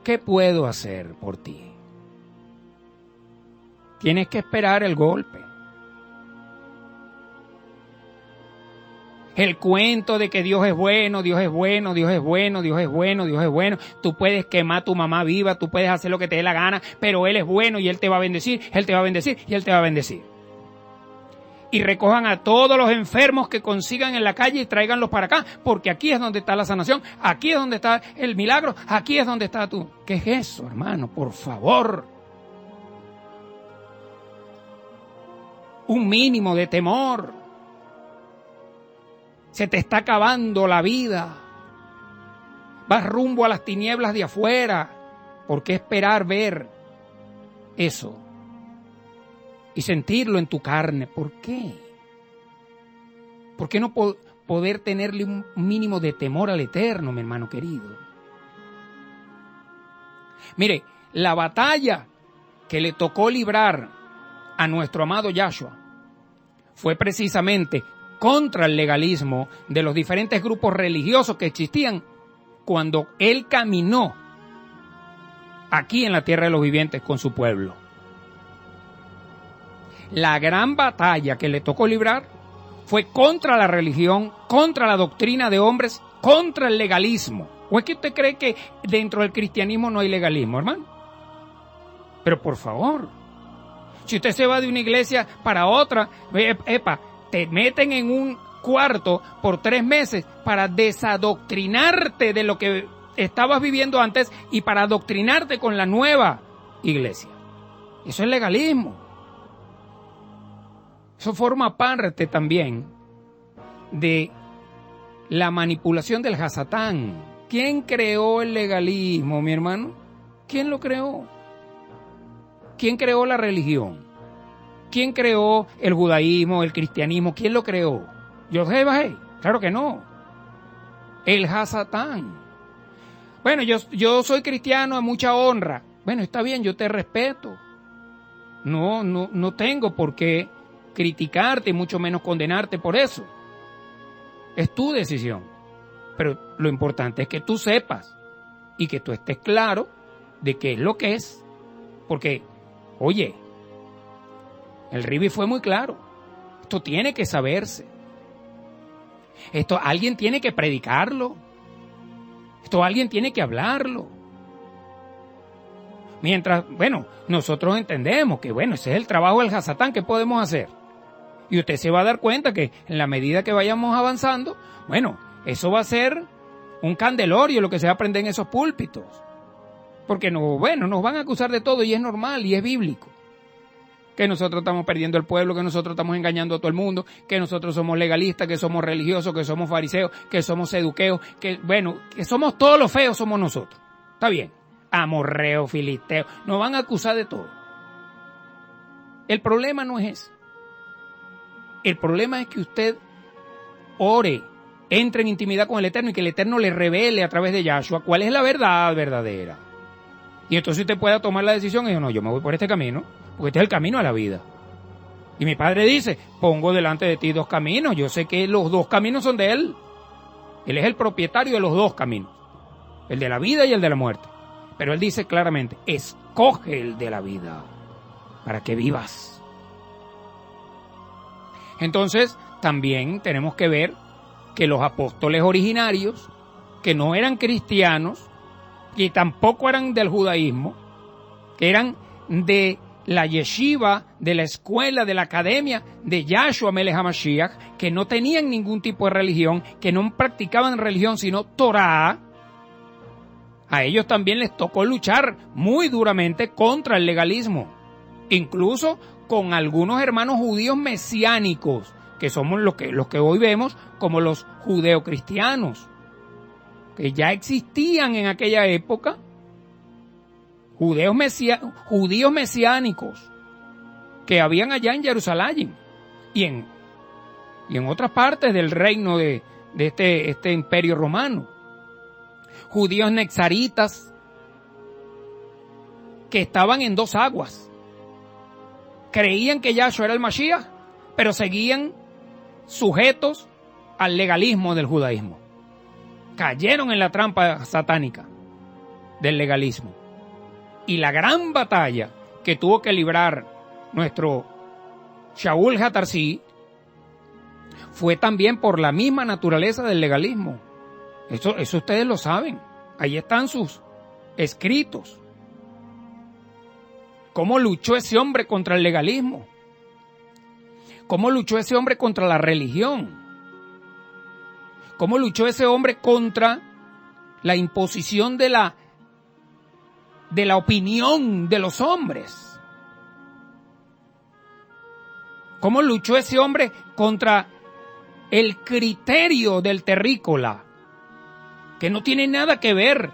¿qué puedo hacer por ti? Tienes que esperar el golpe. El cuento de que Dios es bueno, Dios es bueno, Dios es bueno, Dios es bueno, Dios es bueno. Tú puedes quemar a tu mamá viva, tú puedes hacer lo que te dé la gana, pero Él es bueno y Él te va a bendecir, Él te va a bendecir y Él te va a bendecir. Y recojan a todos los enfermos que consigan en la calle y tráiganlos para acá, porque aquí es donde está la sanación, aquí es donde está el milagro, aquí es donde está tú. ¿Qué es eso, hermano? Por favor. Un mínimo de temor. Se te está acabando la vida. Vas rumbo a las tinieblas de afuera. ¿Por qué esperar ver eso y sentirlo en tu carne? ¿Por qué? ¿Por qué no poder tenerle un mínimo de temor al Eterno, mi hermano querido? Mire, la batalla que le tocó librar a nuestro amado Yahshua fue precisamente contra el legalismo de los diferentes grupos religiosos que existían cuando Él caminó aquí en la tierra de los vivientes con su pueblo. La gran batalla que le tocó librar fue contra la religión, contra la doctrina de hombres, contra el legalismo. ¿O es que usted cree que dentro del cristianismo no hay legalismo, hermano? Pero por favor, si usted se va de una iglesia para otra, te meten en un cuarto por 3 meses para desadoctrinarte de lo que estabas viviendo antes y para adoctrinarte con la nueva iglesia. Eso es legalismo. Eso forma parte también de la manipulación del Hasatán. ¿Quién creó el legalismo, mi hermano? ¿Quién lo creó? ¿Quién creó la religión? ¿Quién creó el judaísmo, el cristianismo? ¿Quién lo creó? ¿Yod-Heh-Vah-Heh? Claro que no. El Hasatán. Bueno, yo soy cristiano a mucha honra. Bueno, está bien, yo te respeto. No tengo por qué criticarte y mucho menos condenarte por eso. Es tu decisión. Pero lo importante es que tú sepas y que tú estés claro de qué es lo que es. Porque, oye, el Ribi fue muy claro. Esto tiene que saberse. Esto alguien tiene que predicarlo. Esto alguien tiene que hablarlo. Mientras, bueno, nosotros entendemos que, bueno, ese es el trabajo del Hasatán que podemos hacer. Y usted se va a dar cuenta que en la medida que vayamos avanzando, bueno, eso va a ser un candelorio lo que se va a aprender en esos púlpitos. Porque nos van a acusar de todo y es normal y es bíblico. Que nosotros estamos perdiendo el pueblo, que nosotros estamos engañando a todo el mundo, que nosotros somos legalistas, que somos religiosos, que somos fariseos, que somos seduqueos, que somos todos los feos, somos nosotros. Está bien. Amorreos, filisteos, nos van a acusar de todo. El problema no es ese. El problema es que usted ore, entre en intimidad con el Eterno y que el Eterno le revele a través de Yahshua cuál es la verdad verdadera. Y entonces usted pueda tomar la decisión y dice, no, yo me voy por este camino, porque este es el camino a la vida. Y mi padre dice, pongo delante de ti 2 caminos. Yo sé que los 2 caminos son de Él. Él es el propietario de los 2 caminos, el de la vida y el de la muerte. Pero Él dice claramente, coge el de la vida para que vivas. Entonces, también tenemos que ver que los apóstoles originarios, que no eran cristianos, que tampoco eran del judaísmo, que eran de la yeshiva, de la escuela, de la academia de Yahshua Melech HaMashiach, que no tenían ningún tipo de religión, que no practicaban religión sino Torah, a ellos también les tocó luchar muy duramente contra el legalismo, incluso con algunos hermanos judíos mesiánicos, que somos los que hoy vemos como los judeocristianos, que ya existían en aquella época, judíos mesiánicos que habían allá en Jerusalén y en otras partes del reino de este imperio romano. Judíos nexaritas que estaban en dos aguas. Creían que Yahshua era el Mashiach, pero seguían sujetos al legalismo del judaísmo. Cayeron en la trampa satánica del legalismo. Y la gran batalla que tuvo que librar nuestro Shaul Hatarsi fue también por la misma naturaleza del legalismo. Eso ustedes lo saben. Ahí están sus escritos. ¿Cómo luchó ese hombre contra el legalismo? ¿Cómo luchó ese hombre contra la religión? ¿Cómo luchó ese hombre contra la imposición de la opinión de los hombres? ¿Cómo luchó ese hombre contra el criterio del terrícola, que no tiene nada que ver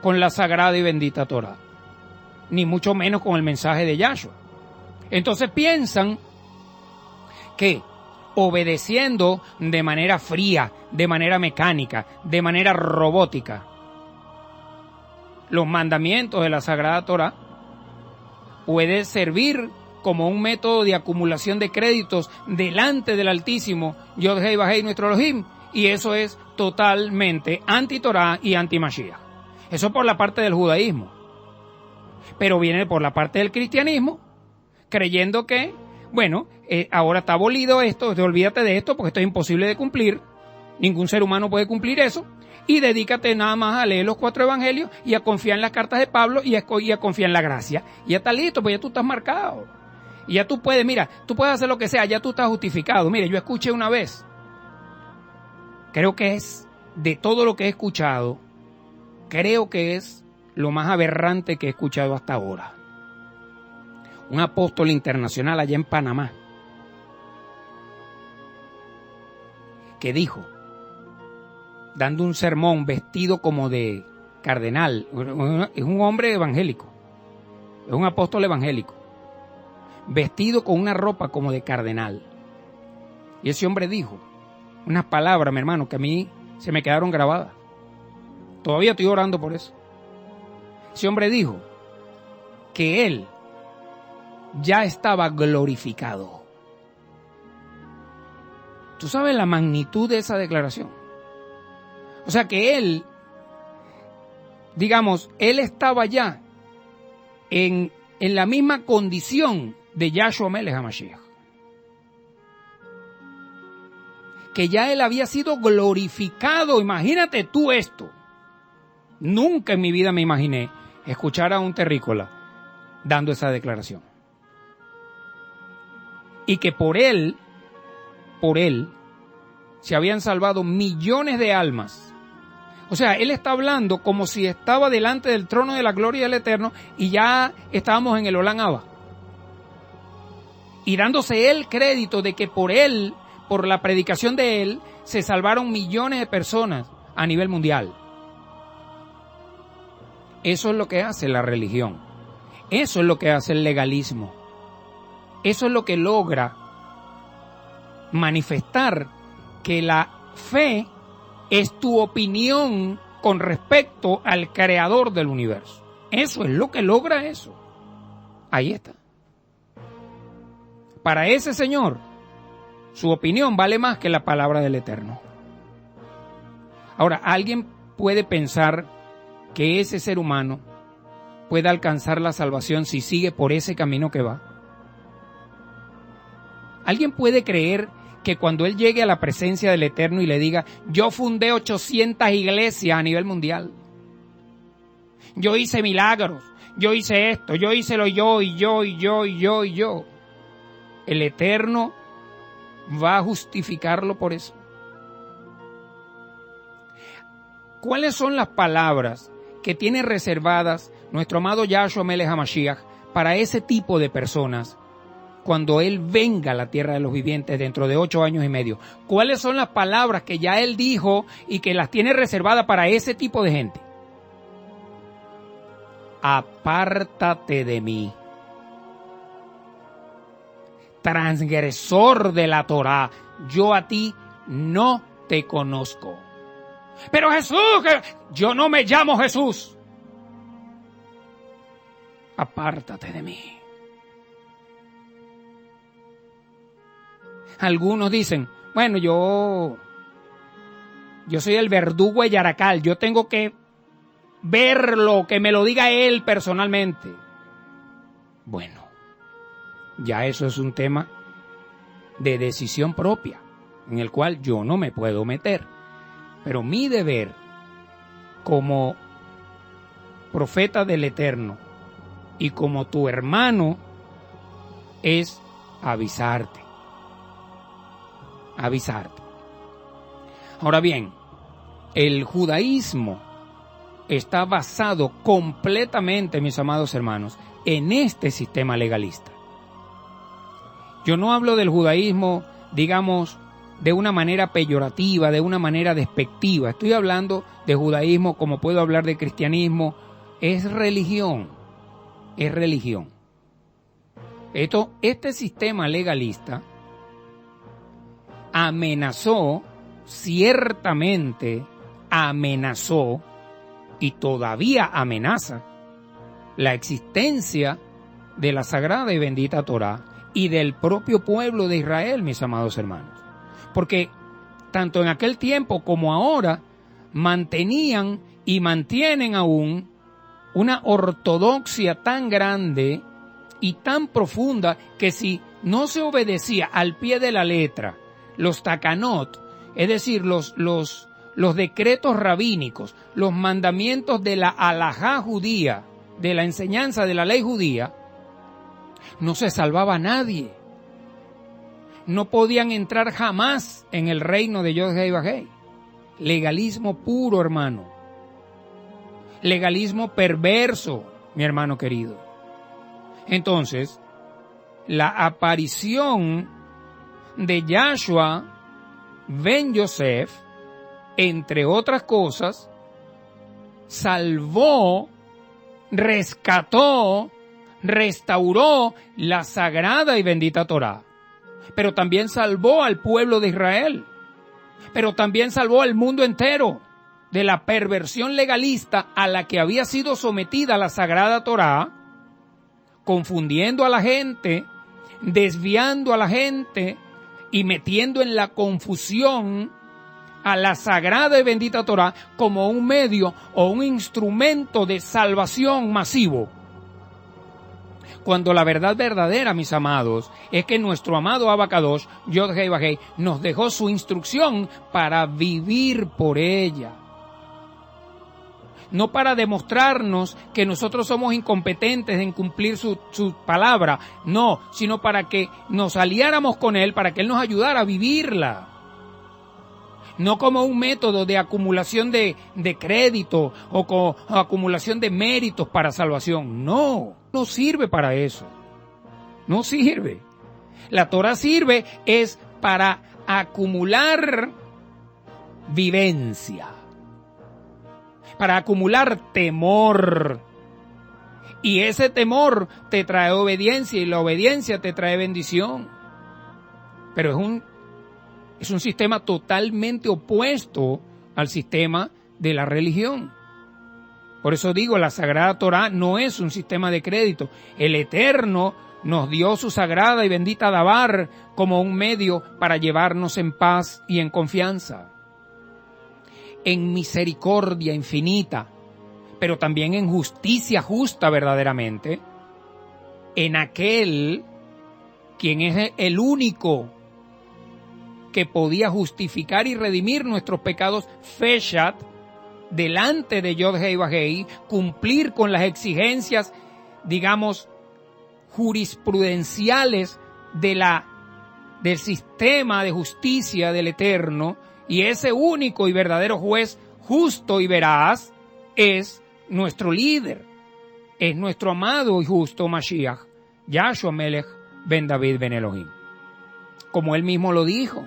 con la sagrada y bendita Torah, ni mucho menos con el mensaje de Yahshua? Entonces piensan que obedeciendo de manera fría, de manera mecánica, de manera robótica, los mandamientos de la Sagrada Torah, puede servir como un método de acumulación de créditos delante del Altísimo, Yod-Hei Vah-Hei, nuestro Elohim, y eso es totalmente anti-Torah y anti-Mashiach. Eso por la parte del judaísmo. Pero viene por la parte del cristianismo, creyendo que, bueno, ahora está abolido esto, olvídate de esto porque esto es imposible de cumplir, ningún ser humano puede cumplir eso, y dedícate nada más a leer los 4 evangelios y a confiar en las cartas de Pablo y a confiar en la gracia. Y ya está listo, pues ya tú estás marcado. Y ya tú puedes, mira, tú puedes hacer lo que sea, ya tú estás justificado. Mire, yo escuché una vez, creo que es, de todo lo que he escuchado, creo que es lo más aberrante que he escuchado hasta ahora. Un apóstol internacional allá en Panamá, que dijo, dando un sermón vestido como de cardenal, es un hombre evangélico, es un apóstol evangélico, vestido con una ropa como de cardenal. Y ese hombre dijo unas palabras, mi hermano, que a mí se me quedaron grabadas. Todavía estoy orando por eso. Ese hombre dijo que él ya estaba glorificado. ¿Tú sabes la magnitud de esa declaración? O sea que él, digamos, él estaba ya en la misma condición de Yahshua Melech HaMashiach. Que ya él había sido glorificado. Imagínate tú esto. Nunca en mi vida me imaginé escuchar a un terrícola dando esa declaración. Y que por él, se habían salvado millones de almas. O sea, él está hablando como si estaba delante del trono de la gloria del Eterno y ya estábamos en el Olam Abba. Y dándose él crédito de que por él, por la predicación de él, se salvaron millones de personas a nivel mundial. Eso es lo que hace la religión. Eso es lo que hace el legalismo. Eso es lo que logra manifestar que la fe es tu opinión con respecto al creador del universo. Eso es lo que logra eso. Ahí está. Para ese señor, su opinión vale más que la palabra del Eterno. Ahora, alguien puede pensar que ese ser humano pueda alcanzar la salvación si sigue por ese camino que va? ¿Alguien puede creer que cuando él llegue a la presencia del Eterno y le diga, yo fundé 800 iglesias a nivel mundial, yo hice milagros, yo hice esto, yo hice lo yo, el Eterno va a justificarlo por eso? ¿Cuáles son las palabras que tiene reservadas nuestro amado Yahshua Melech HaMashiach para ese tipo de personas cuando Él venga a la tierra de los vivientes dentro de 8 años y medio? ¿Cuáles son las palabras que ya Él dijo y que las tiene reservadas para ese tipo de gente? Apártate de mí, transgresor de la Torá, yo a ti no te conozco. Pero Jesús, yo no me llamo Jesús. Apártate de mí. Algunos dicen, bueno, yo soy el verdugo de Yaracal, yo tengo que verlo, que me lo diga él personalmente. Bueno, ya eso es un tema de decisión propia, en el cual yo no me puedo meter. Pero mi deber como profeta del Eterno y como tu hermano es avisarte. Ahora bien, el judaísmo está basado completamente, mis amados hermanos, en este sistema legalista. Yo no hablo del judaísmo, digamos, de una manera peyorativa, de una manera despectiva. Estoy hablando de judaísmo como puedo hablar de cristianismo. Es religión. Este sistema legalista ciertamente amenazó y todavía amenaza la existencia de la sagrada y bendita Torá y del propio pueblo de Israel, mis amados hermanos. Porque tanto en aquel tiempo como ahora mantenían y mantienen aún una ortodoxia tan grande y tan profunda que si no se obedecía al pie de la letra los takanot, es decir, los decretos rabínicos, los mandamientos de la halajá judía, de la enseñanza de la ley judía, no se salvaba a nadie. No podían entrar jamás en el reino de Yod-Heh Vah-Heh. Legalismo puro, hermano. Legalismo perverso, mi hermano querido. Entonces, la aparición de Yahshua ben Yosef, entre otras cosas, salvó, rescató, restauró la sagrada y bendita Torá. Pero también salvó al pueblo de Israel. Pero también salvó al mundo entero de la perversión legalista a la que había sido sometida la sagrada Torá, confundiendo a la gente, desviando a la gente y metiendo en la confusión a la sagrada y bendita Torá como un medio o un instrumento de salvación masivo. Cuando la verdad verdadera, mis amados, es que nuestro amado Abacadosh, Yod-Heh Vah-Heh, nos dejó su instrucción para vivir por ella. No para demostrarnos que nosotros somos incompetentes en cumplir su palabra, no, sino para que nos aliáramos con Él, para que Él nos ayudara a vivirla. No como un método de acumulación de crédito o acumulación de méritos para salvación. No sirve para eso. No sirve. La Torah sirve es para acumular vivencia, para acumular temor. Y ese temor te trae obediencia y la obediencia te trae bendición. Pero es un sistema totalmente opuesto al sistema de la religión. Por eso digo, la Sagrada Torá no es un sistema de crédito. El Eterno nos dio su sagrada y bendita Dabar como un medio para llevarnos en paz y en confianza. En misericordia infinita, pero también en justicia justa verdaderamente, en aquel quien es el único que podía justificar y redimir nuestros pecados, Feshat, delante de Yod-Heh Vah-Heh, cumplir con las exigencias, digamos, jurisprudenciales del sistema de justicia del Eterno, y ese único y verdadero juez justo y veraz es nuestro líder, es nuestro amado y justo Mashiach, Yahshua Melech ben David ben Elohim, como él mismo lo dijo.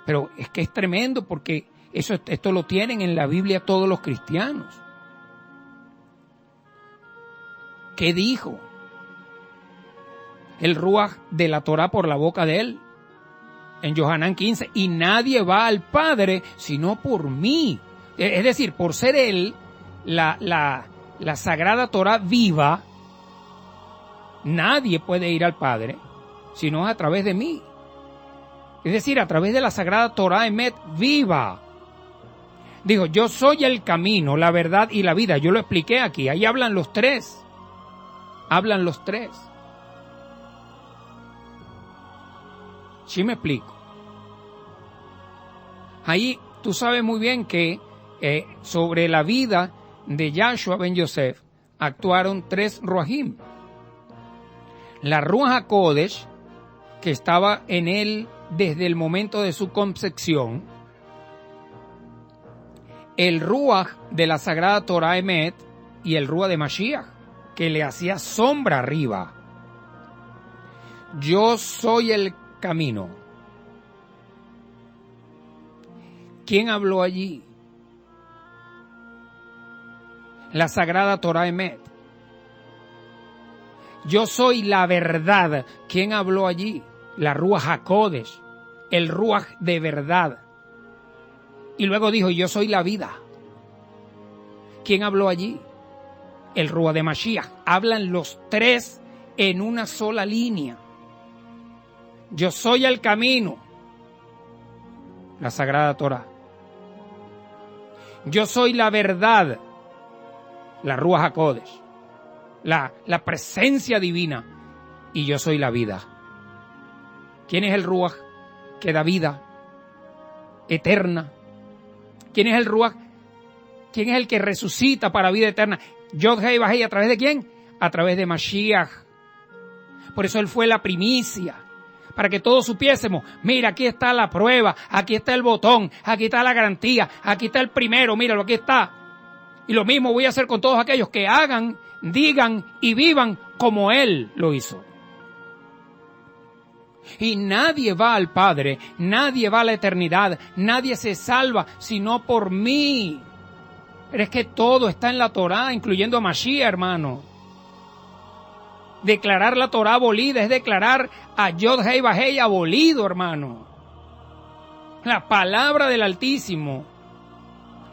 Pero es que es tremendo porque esto lo tienen en la Biblia todos los cristianos. ¿Qué dijo? El Ruach de la Torah por la boca de él, en Yohanan 15, y nadie va al Padre sino por mí. Es decir, por ser él la sagrada Torah viva, nadie puede ir al Padre sino a través de mí. Es decir, a través de la sagrada Torah Emet viva. Dijo, yo soy el camino, la verdad y la vida. Yo lo expliqué aquí, ahí hablan los tres. Hablan los tres. ¿Sí me explico? Ahí tú sabes muy bien que sobre la vida de Yahshua ben Yosef actuaron tres Ruahim. La Ruach HaKodesh, que estaba en él desde el momento de su concepción, el Ruach de la Sagrada Torah Emet y el Ruach de Mashiach, que le hacía sombra arriba. Yo soy el camino. ¿Quién habló allí? La Sagrada Torah Emet. Yo soy la verdad. ¿Quién habló allí? La Ruach HaKodesh, el Ruach de verdad. Y luego dijo, yo soy la vida. ¿Quién habló allí? El Ruach de Mashiach. Hablan los tres en una sola línea. Yo soy el camino. La Sagrada Torah. Yo soy la verdad. La Ruach HaKodesh. La presencia divina. Y yo soy la vida. ¿Quién es el Ruach que da vida eterna? ¿Quién es el Ruach? ¿Quién es el que resucita para vida eterna? Yod-Heh Vah-Heh, ¿a través de quién? A través de Mashiach. Por eso él fue la primicia, para que todos supiésemos, mira, aquí está la prueba, aquí está el botón, aquí está la garantía, aquí está el primero, míralo, aquí está. Y lo mismo voy a hacer con todos aquellos que hagan, digan y vivan como él lo hizo. Y nadie va al Padre, nadie va a la eternidad, nadie se salva sino por mí. Pero es que todo está en la Torá, incluyendo a Mashiach, hermano. Declarar la Torá abolida es declarar a Yod-Heh Vah-Heh abolido, hermano. La palabra del Altísimo,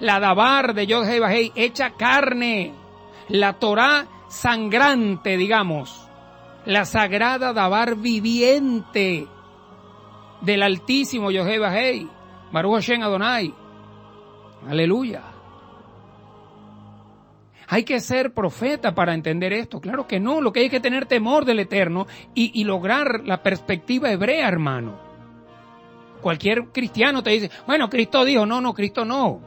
la Dabar de Yod-Heh Vah-Heh hecha carne, la Torá sangrante, digamos. La sagrada Dabar viviente del Altísimo Yod-Heh Vah-Heh, Baruch Hashem Adonai. Aleluya. ¿Hay que ser profeta para entender esto? Claro que no. Lo que hay que tener temor del Eterno y lograr la perspectiva hebrea, hermano. Cualquier cristiano te dice, bueno, Cristo dijo, no, Cristo no.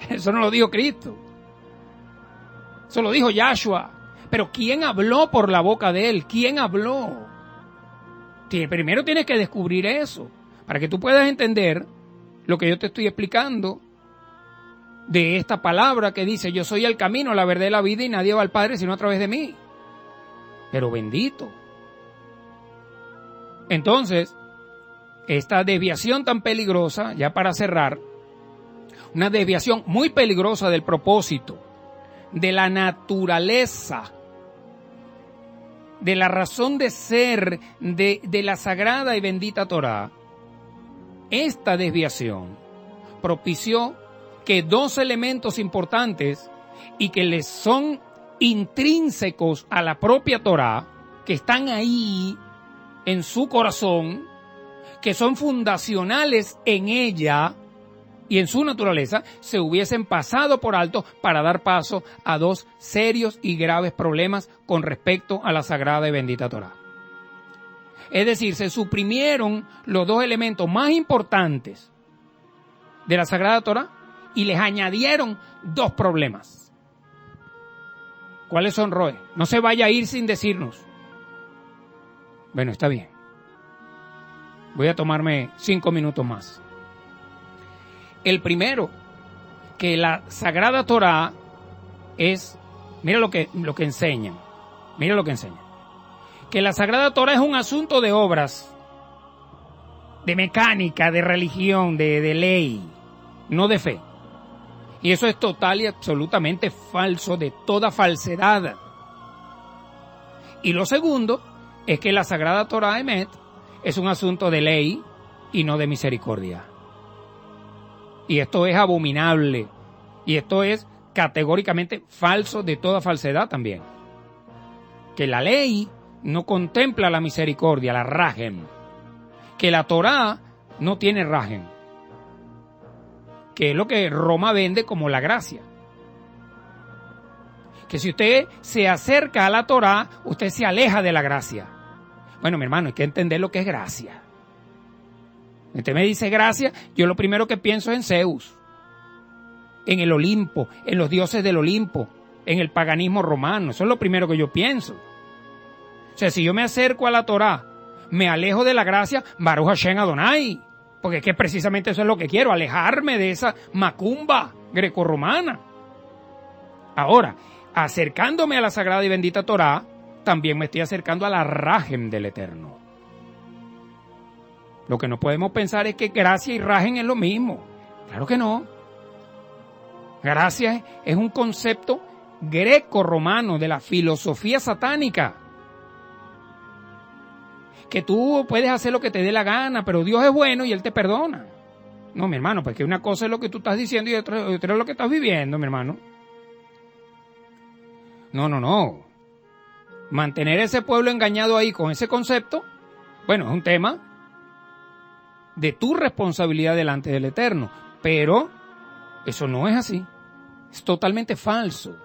Eso no lo dijo Cristo. Eso lo dijo Yahshua. Pero ¿quién habló por la boca de él? ¿Quién habló? Primero tienes que descubrir eso, para que tú puedas entender lo que yo te estoy explicando de esta palabra que dice, yo soy el camino, la verdad y la vida, y nadie va al Padre sino a través de mí. Pero bendito. Entonces, esta desviación tan peligrosa, ya para cerrar, una desviación muy peligrosa del propósito, de la naturaleza, de la razón de ser de la sagrada y bendita Torá, esta desviación propició que dos elementos importantes y que les son intrínsecos a la propia Torá, que están ahí en su corazón, que son fundacionales en ella, y en su naturaleza se hubiesen pasado por alto para dar paso a dos serios y graves problemas con respecto a la sagrada y bendita Torá. Es decir, se suprimieron los dos elementos más importantes de la sagrada Torá y les añadieron dos problemas. ¿Cuáles son, Roe? No se vaya a ir sin decirnos. Bueno, está bien. Voy a tomarme 5 minutos más. El primero, que la Sagrada Torá es, mira lo que enseñan, que la Sagrada Torá es un asunto de obras, de mecánica, de religión, de ley, no de fe. Y eso es total y absolutamente falso, de toda falsedad. Y lo segundo es que la Sagrada Torá Emet es un asunto de ley y no de misericordia. Y esto es abominable. Y esto es categóricamente falso, de toda falsedad también. Que la ley no contempla la misericordia, la rajem. Que la Torá no tiene rajem. Que es lo que Roma vende como la gracia. Que si usted se acerca a la Torá, usted se aleja de la gracia. Bueno, mi hermano, hay que entender lo que es gracia. Usted me dice gracia, yo lo primero que pienso es en Zeus, en el Olimpo, en los dioses del Olimpo, en el paganismo romano. Eso es lo primero que yo pienso. O sea, si yo me acerco a la Torá, me alejo de la gracia, Baruch Hashem Adonai, porque es que precisamente eso es lo que quiero, alejarme de esa macumba grecorromana. Ahora, acercándome a la sagrada y bendita Torá, también me estoy acercando a la rajem del Eterno. Lo que no podemos pensar es que gracia y rajem es lo mismo. Claro que no. Gracia es un concepto greco-romano de la filosofía satánica. Que tú puedes hacer lo que te dé la gana, pero Dios es bueno y Él te perdona. No, mi hermano, porque una cosa es lo que tú estás diciendo y otra es lo que estás viviendo, mi hermano. No. Mantener ese pueblo engañado ahí con ese concepto, bueno, es un tema de tu responsabilidad delante del Eterno. Pero eso no es así. Es totalmente falso.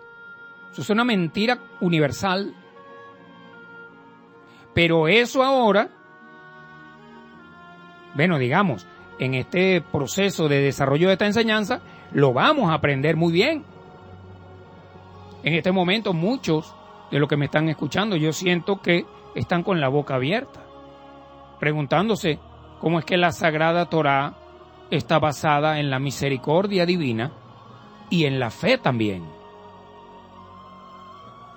Eso es una mentira universal. Pero eso ahora, bueno, digamos, en este proceso de desarrollo de esta enseñanza, lo vamos a aprender muy bien. En este momento, muchos de los que me están escuchando, yo siento que están con la boca abierta, preguntándose cómo es que la Sagrada Torá está basada en la misericordia divina y en la fe también.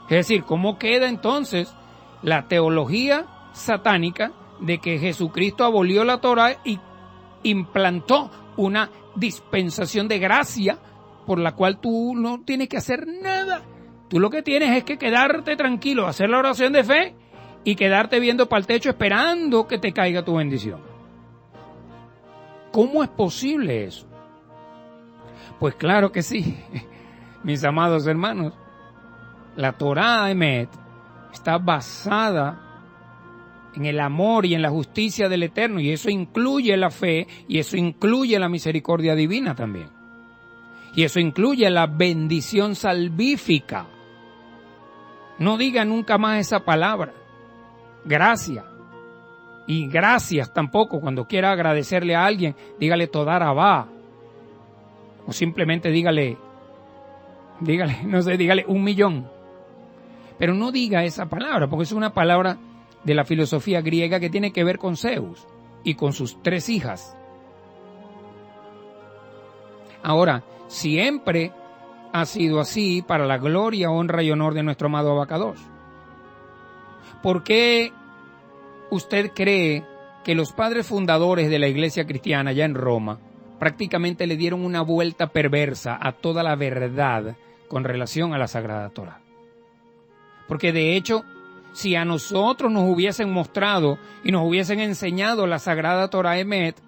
Es decir, ¿cómo queda entonces la teología satánica de que Jesucristo abolió la Torá y implantó una dispensación de gracia por la cual tú no tienes que hacer nada? Tú lo que tienes es que quedarte tranquilo, hacer la oración de fe y quedarte viendo para el techo esperando que te caiga tu bendición. ¿Cómo es posible eso? Pues claro que sí, mis amados hermanos. La Torá Emet está basada en el amor y en la justicia del Eterno, y eso incluye la fe, y eso incluye la misericordia divina también. Y eso incluye la bendición salvífica. No diga nunca más esa palabra, gracia. Y gracias tampoco. Cuando quiera agradecerle a alguien, dígale Todá Rabá. O simplemente dígale 1,000,000. Pero no diga esa palabra, porque es una palabra de la filosofía griega que tiene que ver con Zeus y con sus 3 hijas. Ahora, siempre ha sido así para la gloria, honra y honor de nuestro amado Abacados. ¿Por qué usted cree que los padres fundadores de la iglesia cristiana allá en Roma prácticamente le dieron una vuelta perversa a toda la verdad con relación a la Sagrada Torá? Porque de hecho, si a nosotros nos hubiesen mostrado y nos hubiesen enseñado la Sagrada Torá Emet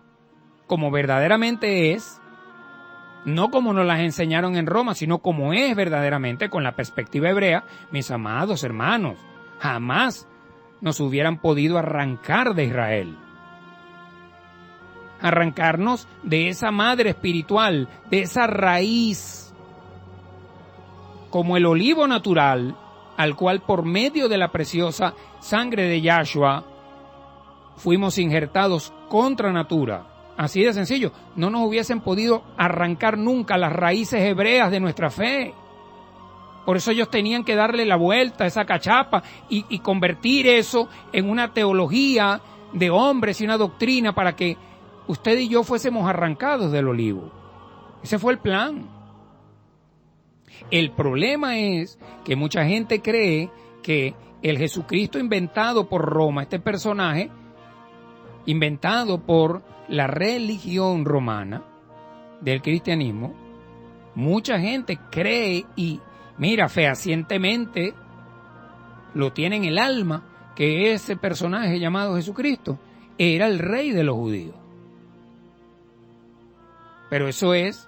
como verdaderamente es, no como nos las enseñaron en Roma, sino como es verdaderamente con la perspectiva hebrea, mis amados hermanos, jamás nos hubieran podido arrancar de Israel. arrancarnos de esa madre espiritual, de esa raíz, como el olivo natural, al cual por medio de la preciosa sangre de Yahshua fuimos injertados contra natura. Así de sencillo, no nos hubiesen podido arrancar nunca las raíces hebreas de nuestra fe. Por eso ellos tenían que darle la vuelta a esa cachapa y convertir eso en una teología de hombres y una doctrina para que usted y yo fuésemos arrancados del olivo. Ese fue el plan. El problema es que mucha gente cree que el Jesucristo inventado por Roma, este personaje inventado por la religión romana del cristianismo, mucha gente cree y mira fehacientemente, lo tiene en el alma, que ese personaje llamado Jesucristo era el rey de los judíos. Pero eso es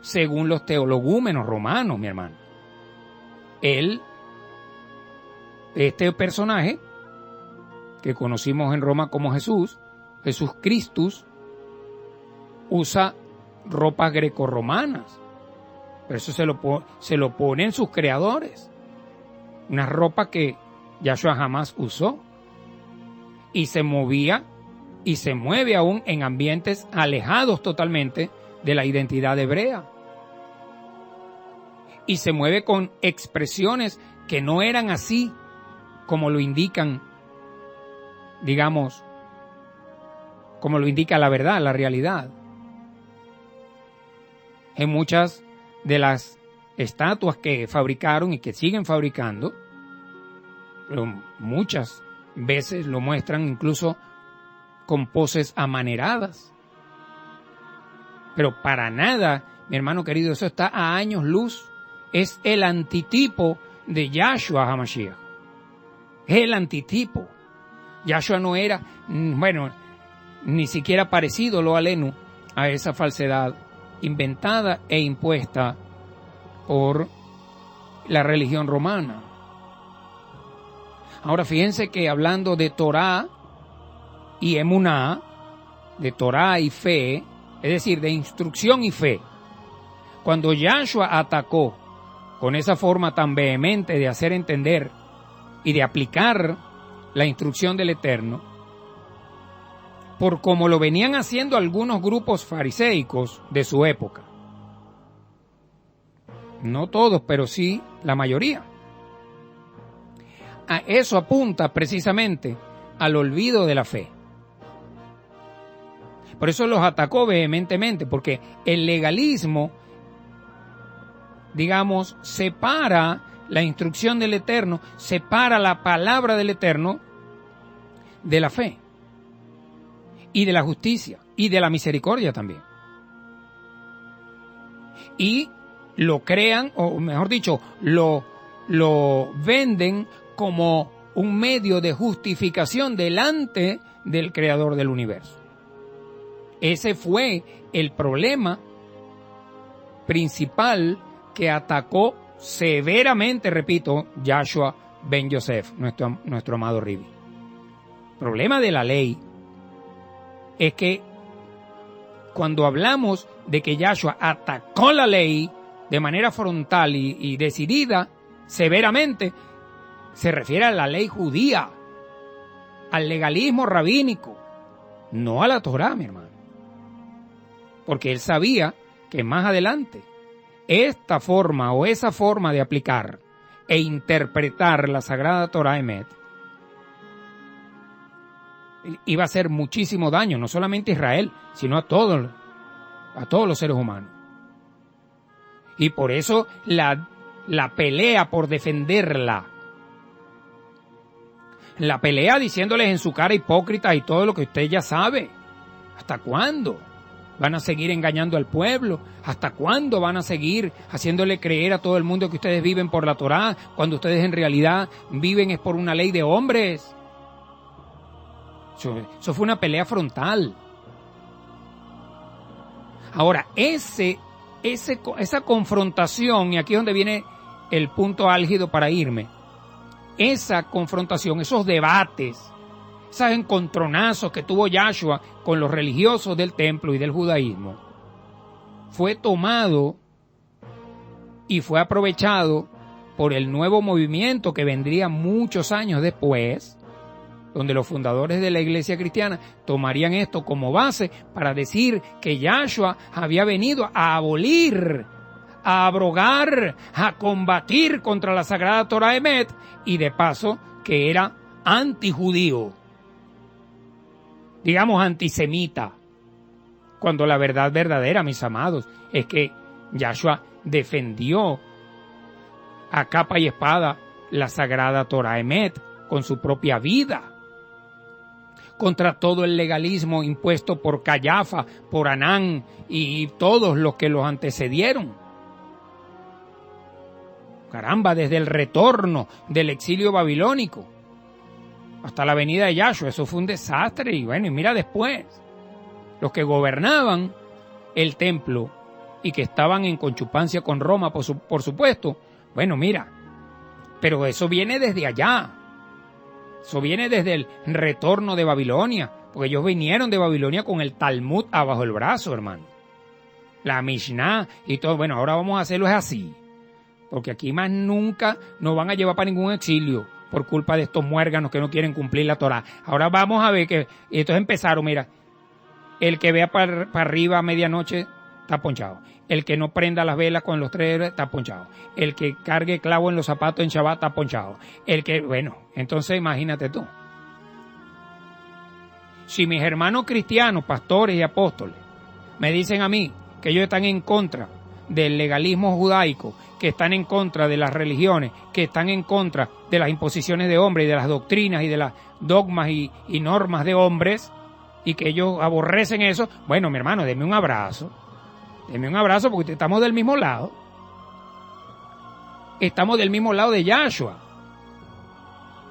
según los teologúmenos romanos, mi hermano. Este personaje que conocimos en Roma como Jesús Christus, usa ropas grecorromanas. Pero eso se lo ponen sus creadores. Una ropa que Yahshua jamás usó. Y se movía y se mueve aún en ambientes alejados totalmente de la identidad hebrea. Y se mueve con expresiones que no eran así como lo indican, digamos, como lo indica la verdad, la realidad. En muchas de las estatuas que fabricaron y que siguen fabricando, muchas veces lo muestran incluso con poses amaneradas. Pero para nada, mi hermano querido, eso está a años luz. Es el antitipo de Yahshua HaMashiach. Es el antitipo. Yahshua no era, bueno, ni siquiera parecido, lo aleno, a esa falsedad inventada e impuesta por la religión romana. Ahora fíjense que hablando de Torah y Emuná, de Torah y fe, es decir, de instrucción y fe, cuando Yahshua atacó con esa forma tan vehemente de hacer entender y de aplicar la instrucción del Eterno, por como lo venían haciendo algunos grupos fariseicos de su época. No todos, pero sí la mayoría. A eso apunta precisamente al olvido de la fe. Por eso los atacó vehementemente, porque el legalismo, digamos, separa la instrucción del Eterno, separa la palabra del Eterno de la fe y de la justicia y de la misericordia también. Y lo crean, o mejor dicho, lo venden como un medio de justificación delante del Creador del universo. Ese fue el problema principal que atacó severamente, repito, Yahshua ben Yosef, nuestro amado Ribi. El problema de la ley es que cuando hablamos de que Yahshua atacó la ley de manera frontal y decidida, severamente, se refiere a la ley judía, al legalismo rabínico, no a la Torá, mi hermano. Porque él sabía que más adelante esta forma o esa forma de aplicar e interpretar la Sagrada Torá Emet iba a hacer muchísimo daño, no solamente a Israel, sino a todos los seres humanos. Y por eso la pelea por defenderla, la pelea diciéndoles en su cara hipócrita y todo lo que usted ya sabe. ¿Hasta cuándo van a seguir engañando al pueblo? ¿Hasta cuándo van a seguir haciéndole creer a todo el mundo que ustedes viven por la Torá, cuando ustedes en realidad viven es por una ley de hombres? Eso fue una pelea frontal. Ahora, esa confrontación, y aquí es donde viene el punto álgido para irme, esa confrontación, esos debates esos encontronazos que tuvo Yahshua con los religiosos del templo y del judaísmo, fue tomado y fue aprovechado por el nuevo movimiento que vendría muchos años después, donde los fundadores de la iglesia cristiana tomarían esto como base para decir que Yahshua había venido a abolir, a abrogar, a combatir contra la sagrada Torah Emet, y de paso que era antijudío, digamos antisemita, cuando la verdad verdadera, mis amados, es que Yahshua defendió a capa y espada la sagrada Torah Emet con su propia vida, contra todo el legalismo impuesto por Cayafa, por Anán y todos los que los antecedieron. Caramba, desde el retorno del exilio babilónico hasta la venida de Yahshua, eso fue un desastre. Y bueno, y mira después, los que gobernaban el templo y que estaban en conchupancia con Roma, por supuesto, bueno, mira, pero eso viene desde allá. Eso viene desde el retorno de Babilonia, porque ellos vinieron de Babilonia con el Talmud abajo el brazo, hermano. La Mishnah y todo. Bueno, ahora vamos a hacerlo es así, porque aquí más nunca nos van a llevar para ningún exilio por culpa de estos muérganos que no quieren cumplir la Torah. Ahora vamos a ver que estos empezaron, mira, el que vea para arriba a medianoche está ponchado. El que no prenda las velas con los 3 está ponchado. El que cargue clavo en los zapatos en Shabbat está ponchado. El que, bueno, entonces imagínate tú. Si mis hermanos cristianos, pastores y apóstoles, me dicen a mí que ellos están en contra del legalismo judaico, que están en contra de las religiones, que están en contra de las imposiciones de hombres y de las doctrinas y de las dogmas y normas de hombres, y que ellos aborrecen eso, bueno, mi hermano, denme un abrazo. Denme un abrazo porque estamos del mismo lado. Estamos del mismo lado de Yahshua.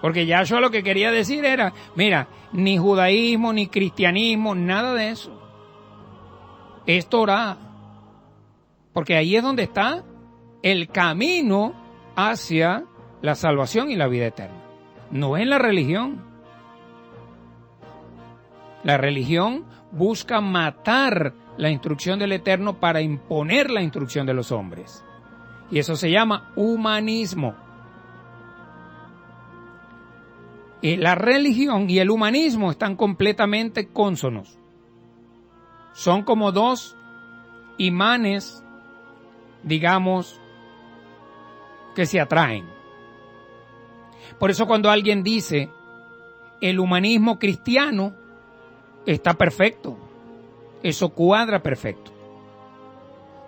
Porque Yahshua lo que quería decir era, mira, ni judaísmo, ni cristianismo, nada de eso. Es Torah. Porque ahí es donde está el camino hacia la salvación y la vida eterna. No es en la religión. La religión busca matar la instrucción del Eterno para imponer la instrucción de los hombres. Y eso se llama humanismo. Y la religión y el humanismo están completamente cónsonos. Son como dos imanes, digamos, que se atraen. Por eso cuando alguien dice el humanismo cristiano está perfecto, eso cuadra perfecto.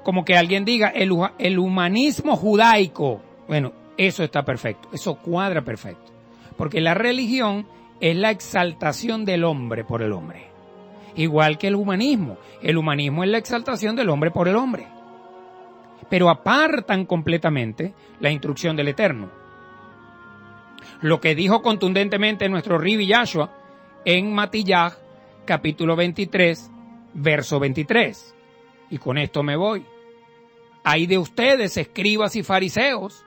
Como que alguien diga el humanismo judaico, bueno, eso está perfecto, eso cuadra perfecto. Porque la religión es la exaltación del hombre por el hombre. Igual que el humanismo es la exaltación del hombre por el hombre. Pero apartan completamente la instrucción del Eterno. Lo que dijo contundentemente nuestro Ribi Yahshua en Matillaj, capítulo 23, verso 23. Y con esto me voy. Hay de ustedes, escribas y fariseos,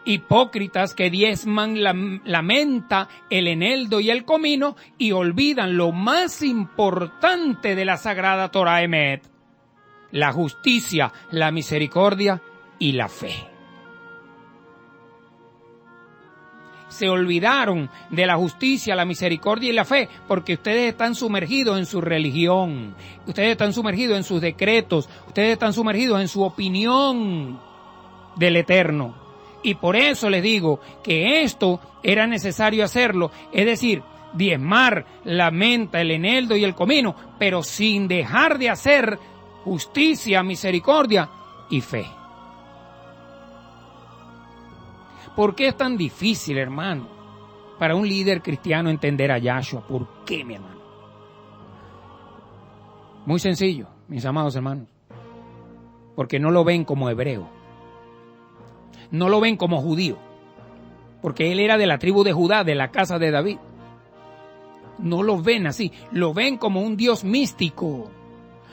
hipócritas que diezman la menta, el eneldo y el comino y olvidan lo más importante de la sagrada Torah Emet, la justicia, la misericordia y la fe. Se olvidaron de la justicia, la misericordia y la fe, porque ustedes están sumergidos en su religión, ustedes están sumergidos en sus decretos, ustedes están sumergidos en su opinión del Eterno. Y por eso les digo que esto era necesario hacerlo, es decir, diezmar la menta, el eneldo y el comino, pero sin dejar de hacer justicia, misericordia y fe. ¿Por qué es tan difícil, hermano, para un líder cristiano entender a Yahshua? ¿Por qué, mi hermano? Muy sencillo, mis amados hermanos. Porque no lo ven como hebreo. No lo ven como judío. Porque él era de la tribu de Judá, de la casa de David. No lo ven así. Lo ven como un Dios místico.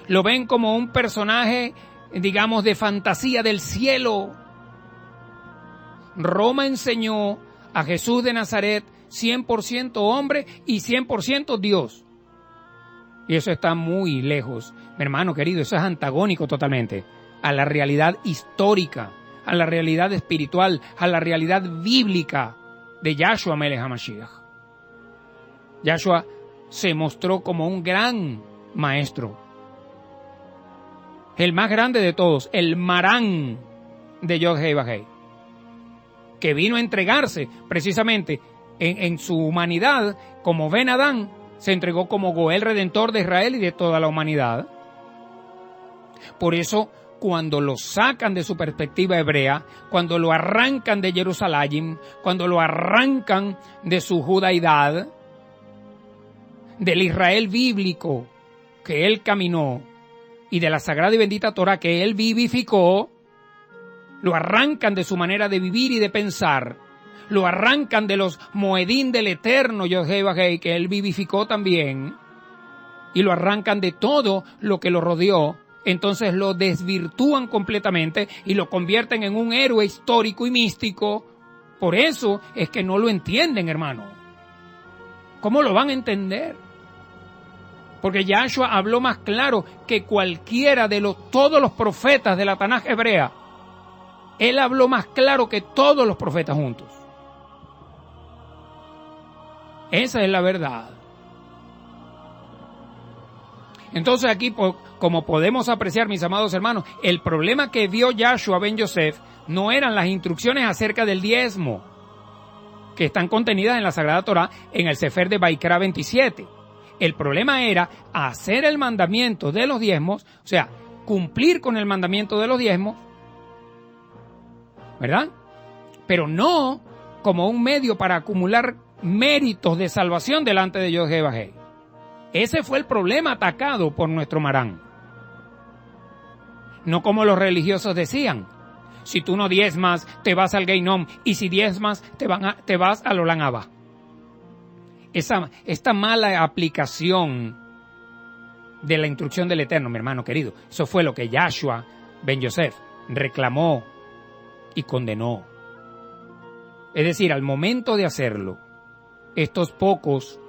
Lo ven como un personaje, digamos, de fantasía del cielo. Roma enseñó a Jesús de Nazaret 100% hombre y 100% Dios. Y eso está muy lejos, mi hermano querido, eso es antagónico totalmente a la realidad histórica, a la realidad espiritual, a la realidad bíblica de Yahshua Melech HaMashiach. Yahshua se mostró como un gran maestro, el más grande de todos, el Marán de Yod-Heh Vah-Heh, que vino a entregarse precisamente en su humanidad como Ben Adán, se entregó como Goel Redentor de Israel y de toda la humanidad. Por eso, cuando lo sacan de su perspectiva hebrea, cuando lo arrancan de Jerusalén, cuando lo arrancan de su judaidad, del Israel bíblico que él caminó y de la sagrada y bendita Torah que él vivificó, lo arrancan de su manera de vivir y de pensar, lo arrancan de los moedín del eterno Yod-Heh Vah-Heh que él vivificó también, y lo arrancan de todo lo que lo rodeó. Entonces lo desvirtúan completamente y lo convierten en un héroe histórico y místico. Por eso es que no lo entienden, hermano. ¿Cómo lo van a entender? Porque Yahshua habló más claro que cualquiera de todos los profetas de la Tanaj hebrea. Él habló más claro que todos los profetas juntos. Esa es la verdad. Entonces aquí, como podemos apreciar, mis amados hermanos, el problema que vio Yahshua ben Yosef no eran las instrucciones acerca del diezmo, que están contenidas en la Sagrada Torah en el Sefer de Baikra 27. El problema era hacer el mandamiento de los diezmos, o sea, cumplir con el mandamiento de los diezmos, ¿verdad? Pero no como un medio para acumular méritos de salvación delante de Yod-Heh Vah-Heh. Ese fue el problema atacado por nuestro Marán. No como los religiosos decían, si tú no diezmas, te vas al Geinom, y si diezmas, te vas al Olam Haba. Esta mala aplicación de la instrucción del Eterno, mi hermano querido, eso fue lo que Yahshua ben Yosef reclamó y condenó. Es decir, al momento de hacerlo, estos pocos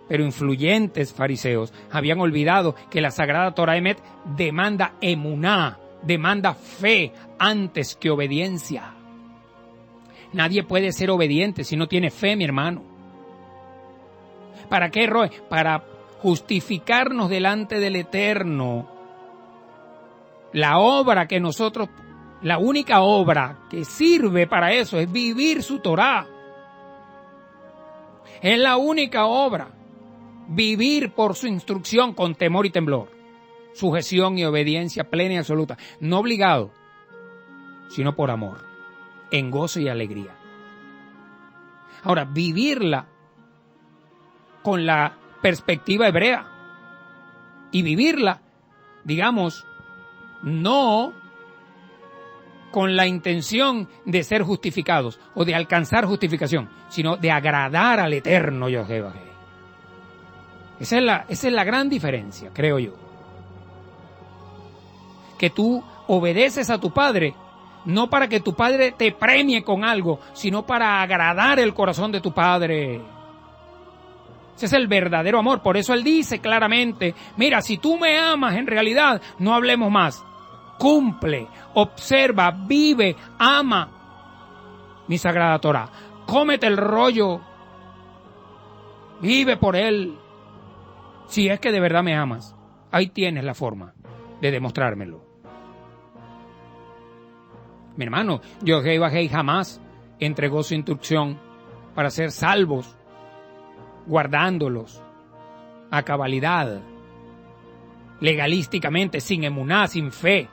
pero influyentes fariseos habían olvidado que la Sagrada Torah Emet demanda emuná, demanda fe antes que obediencia. Nadie puede ser obediente si no tiene fe, mi hermano. ¿Para qué, Roy? Para justificarnos delante del Eterno. La única obra que sirve para eso es vivir su Torah. Es la única obra. Vivir por su instrucción con temor y temblor. Sujeción y obediencia plena y absoluta. No obligado, sino por amor. En gozo y alegría. Ahora, vivirla con la perspectiva hebrea. Y vivirla, digamos, no con la intención de ser justificados o de alcanzar justificación, sino de agradar al Eterno Yod-Heh Vah-Heh. Esa es la gran diferencia, creo yo. Que tú obedeces a tu padre, no para que tu padre te premie con algo, sino para agradar el corazón de tu padre. Ese es el verdadero amor. Por eso él dice claramente, mira, si tú me amas en realidad, no hablemos más. Cumple, observa, vive, ama mi Sagrada Torah. Cómete el rollo. Vive por él. Si es que de verdad me amas, ahí tienes la forma de demostrármelo. Mi hermano, Yod-Heh Vah-Heh jamás entregó su instrucción para ser salvos, guardándolos a cabalidad, legalísticamente, sin emuná, sin fe.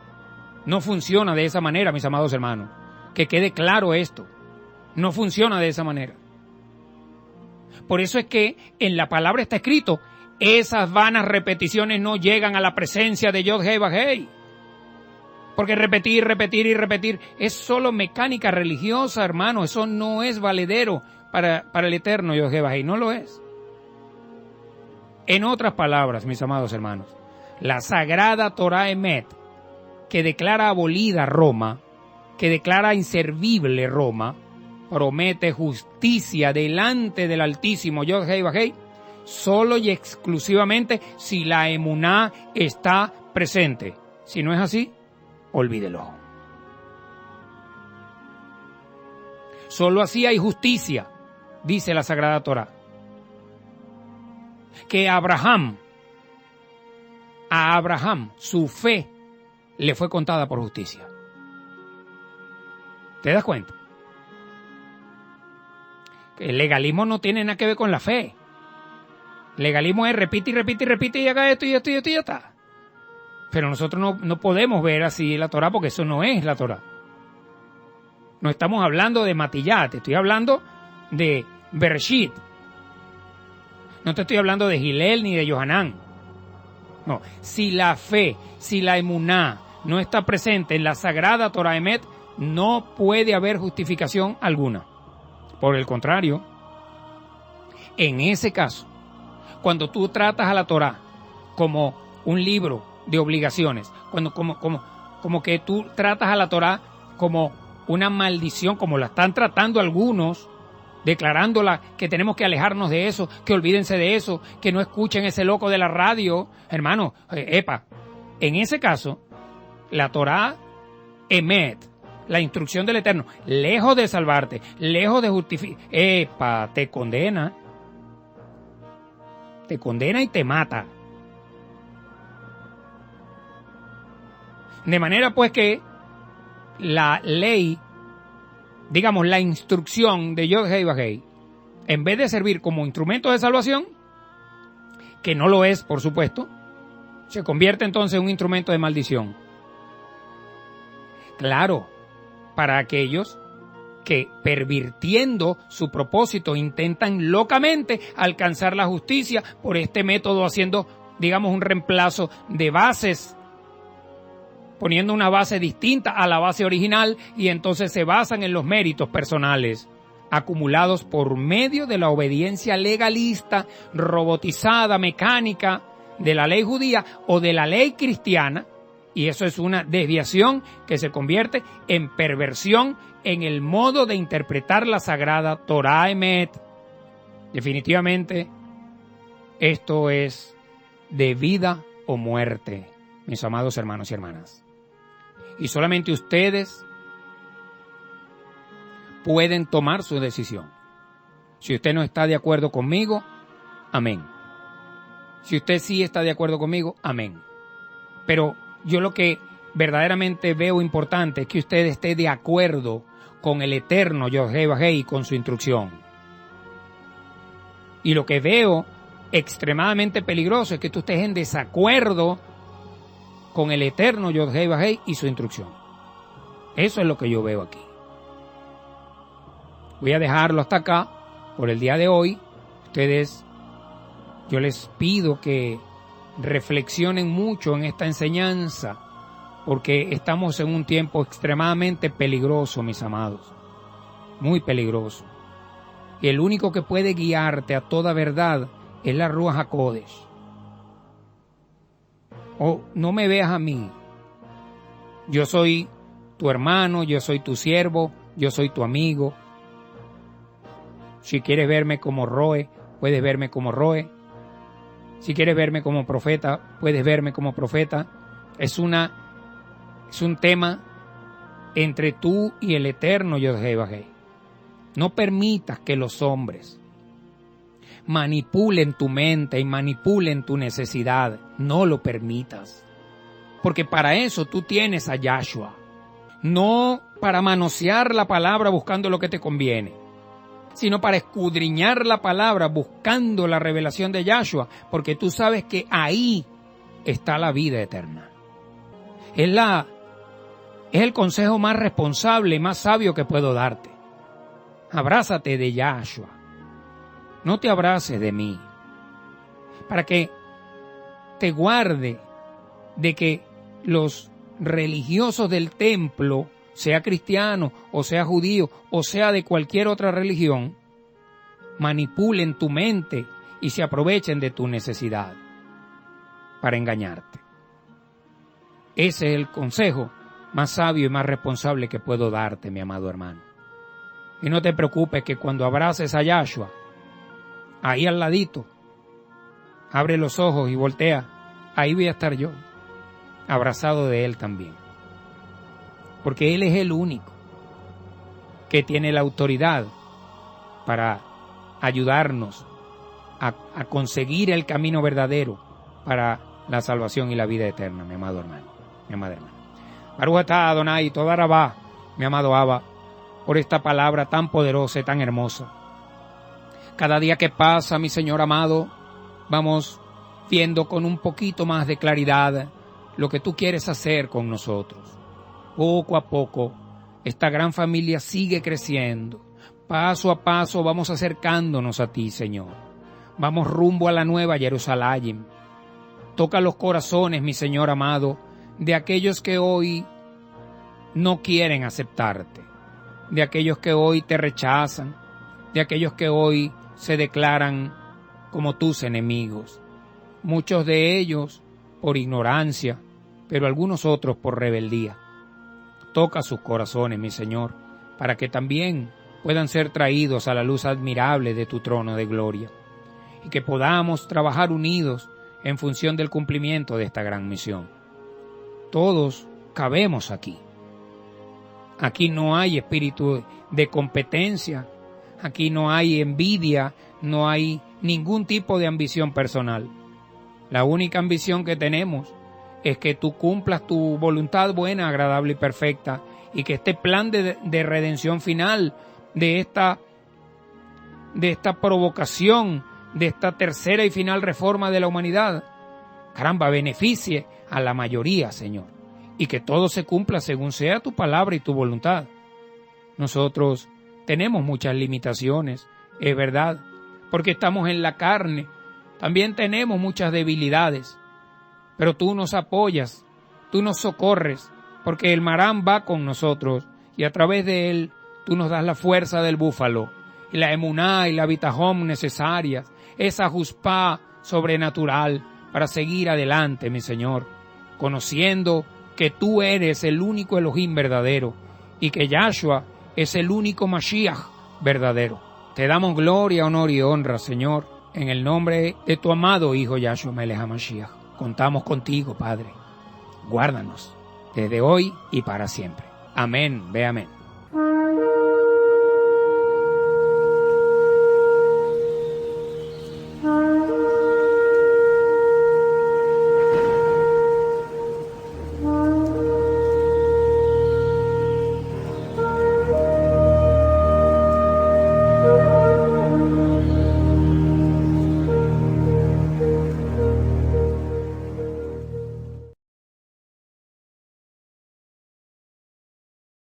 No funciona de esa manera, mis amados hermanos. Que quede claro esto. No funciona de esa manera. Por eso es que en la palabra está escrito, esas vanas repeticiones no llegan a la presencia de Yod-Heh Vah-Heh. Porque repetir, repetir y repetir es solo mecánica religiosa, hermano. Eso no es valedero para el eterno Yod-Heh Vah-Heh. No lo es. En otras palabras, mis amados hermanos, la Sagrada Torah Emet, que declara abolida Roma, que declara inservible Roma, promete justicia delante del Altísimo Yod-Heh-Vah-Heh, solo y exclusivamente si la emuná está presente. Si no es así, olvídelo. Solo así hay justicia, dice la Sagrada Torá. Que a Abraham, su fe le fue contada por justicia. ¿Te das cuenta? El legalismo no tiene nada que ver con la fe. El legalismo es repite y repite y repite y haga esto y esto y esto y ya está. Pero nosotros no podemos ver así la Torá porque eso no es la Torá. No estamos hablando de Matillat, estoy hablando de Bereshit. No te estoy hablando de Gilel ni de Yohanan. No, si la fe, si la emuná no está presente en la sagrada Torah Emet, no puede haber justificación alguna. Por el contrario, en ese caso, cuando tú tratas a la Torah como un libro de obligaciones, como que tú tratas a la Torah como una maldición, como la están tratando algunos, declarándola que tenemos que alejarnos de eso, que olvídense de eso, que no escuchen ese loco de la radio. Hermano, en ese caso, la Torah Emet, la instrucción del Eterno, lejos de salvarte, lejos de justificar, te condena y te mata. De manera pues que la ley, digamos la instrucción de Yod-Heh-Vah-Heh, en vez de servir como instrumento de salvación, que no lo es, por supuesto, se convierte entonces en un instrumento de maldición. Claro, para aquellos que, pervirtiendo su propósito, intentan locamente alcanzar la justicia por este método, haciendo, digamos, un reemplazo de bases, poniendo una base distinta a la base original, y entonces se basan en los méritos personales acumulados por medio de la obediencia legalista, robotizada, mecánica de la ley judía o de la ley cristiana, y eso es una desviación que se convierte en perversión en el modo de interpretar la sagrada Torah Emet. Definitivamente, esto es de vida o muerte, mis amados hermanos y hermanas. Y solamente ustedes pueden tomar su decisión. Si usted no está de acuerdo conmigo, amén. Si usted sí está de acuerdo conmigo, amén. Pero yo lo que verdaderamente veo importante es que usted esté de acuerdo con el eterno Yod-Heh-Vah-Heh y con su instrucción. Y lo que veo extremadamente peligroso es que tú estés en desacuerdo con el eterno Yod-Heh-Vah-Heh y su instrucción. Eso es lo que yo veo aquí. Voy a dejarlo hasta acá por el día de hoy. Ustedes, yo les pido que reflexionen mucho en esta enseñanza, porque estamos en un tiempo extremadamente peligroso, mis amados, muy peligroso. Y el único que puede guiarte a toda verdad es la Ruach HaKodesh. No me veas a mí. Yo soy tu hermano, yo soy tu siervo, yo soy tu amigo. Si quieres verme como Roe, puedes verme como Roe. Si quieres verme como profeta, puedes verme como profeta. Es un tema entre tú y el eterno Yod-Heh-Vah-Heh. No permitas que los hombres manipulen tu mente y manipulen tu necesidad. No lo permitas. Porque para eso tú tienes a Yahshua. No para manosear la palabra buscando lo que te conviene, sino para escudriñar la palabra buscando la revelación de Yahshua, porque tú sabes que ahí está la vida eterna. Es el consejo más responsable y más sabio que puedo darte. Abrázate de Yahshua. No te abraces de mí. Para que te guarde de que los religiosos del templo, sea cristiano o sea judío o sea de cualquier otra religión, manipulen tu mente y se aprovechen de tu necesidad para engañarte. Ese es el consejo más sabio y más responsable que puedo darte, mi amado hermano. Y no te preocupes que cuando abraces a Yahshua, ahí al ladito, abre los ojos y voltea, ahí voy a estar yo, abrazado de Él también. Porque Él es el único que tiene la autoridad para ayudarnos a conseguir el camino verdadero para la salvación y la vida eterna, mi amado hermano, mi amada hermana. Baruch atah Adonai, toda Rabá, mi amado Abba, por esta palabra tan poderosa y tan hermosa. Cada día que pasa, mi Señor amado, vamos viendo con un poquito más de claridad lo que tú quieres hacer con nosotros. Poco a poco, esta gran familia sigue creciendo. Paso a paso vamos acercándonos a ti, Señor. Vamos rumbo a la nueva Jerusalén. Toca los corazones, mi Señor amado, de aquellos que hoy no quieren aceptarte, de aquellos que hoy te rechazan, de aquellos que hoy se declaran como tus enemigos. Muchos de ellos por ignorancia, pero algunos otros por rebeldía. Toca sus corazones, mi Señor, para que también puedan ser traídos a la luz admirable de tu trono de gloria, y que podamos trabajar unidos en función del cumplimiento de esta gran misión. Todos cabemos aquí. Aquí no hay espíritu de competencia, aquí no hay envidia, no hay ningún tipo de ambición personal. La única ambición que tenemos es que tú cumplas tu voluntad buena, agradable y perfecta, y que este plan de redención final, de esta provocación, de esta tercera y final reforma de la humanidad, caramba, beneficie a la mayoría, Señor, y que todo se cumpla según sea tu palabra y tu voluntad. Nosotros tenemos muchas limitaciones, es verdad, porque estamos en la carne, también tenemos muchas debilidades, pero tú nos apoyas, tú nos socorres, porque el Marán va con nosotros y a través de él tú nos das la fuerza del búfalo y la emuná y la bitajón necesarias, esa juspá sobrenatural para seguir adelante, mi Señor, conociendo que tú eres el único Elohim verdadero y que Yahshua es el único Mashiach verdadero. Te damos gloria, honor y honra, Señor, en el nombre de tu amado Hijo Yahshua Melech HaMashiach. Contamos contigo, Padre. Guárdanos desde hoy y para siempre. Amén, ve amén.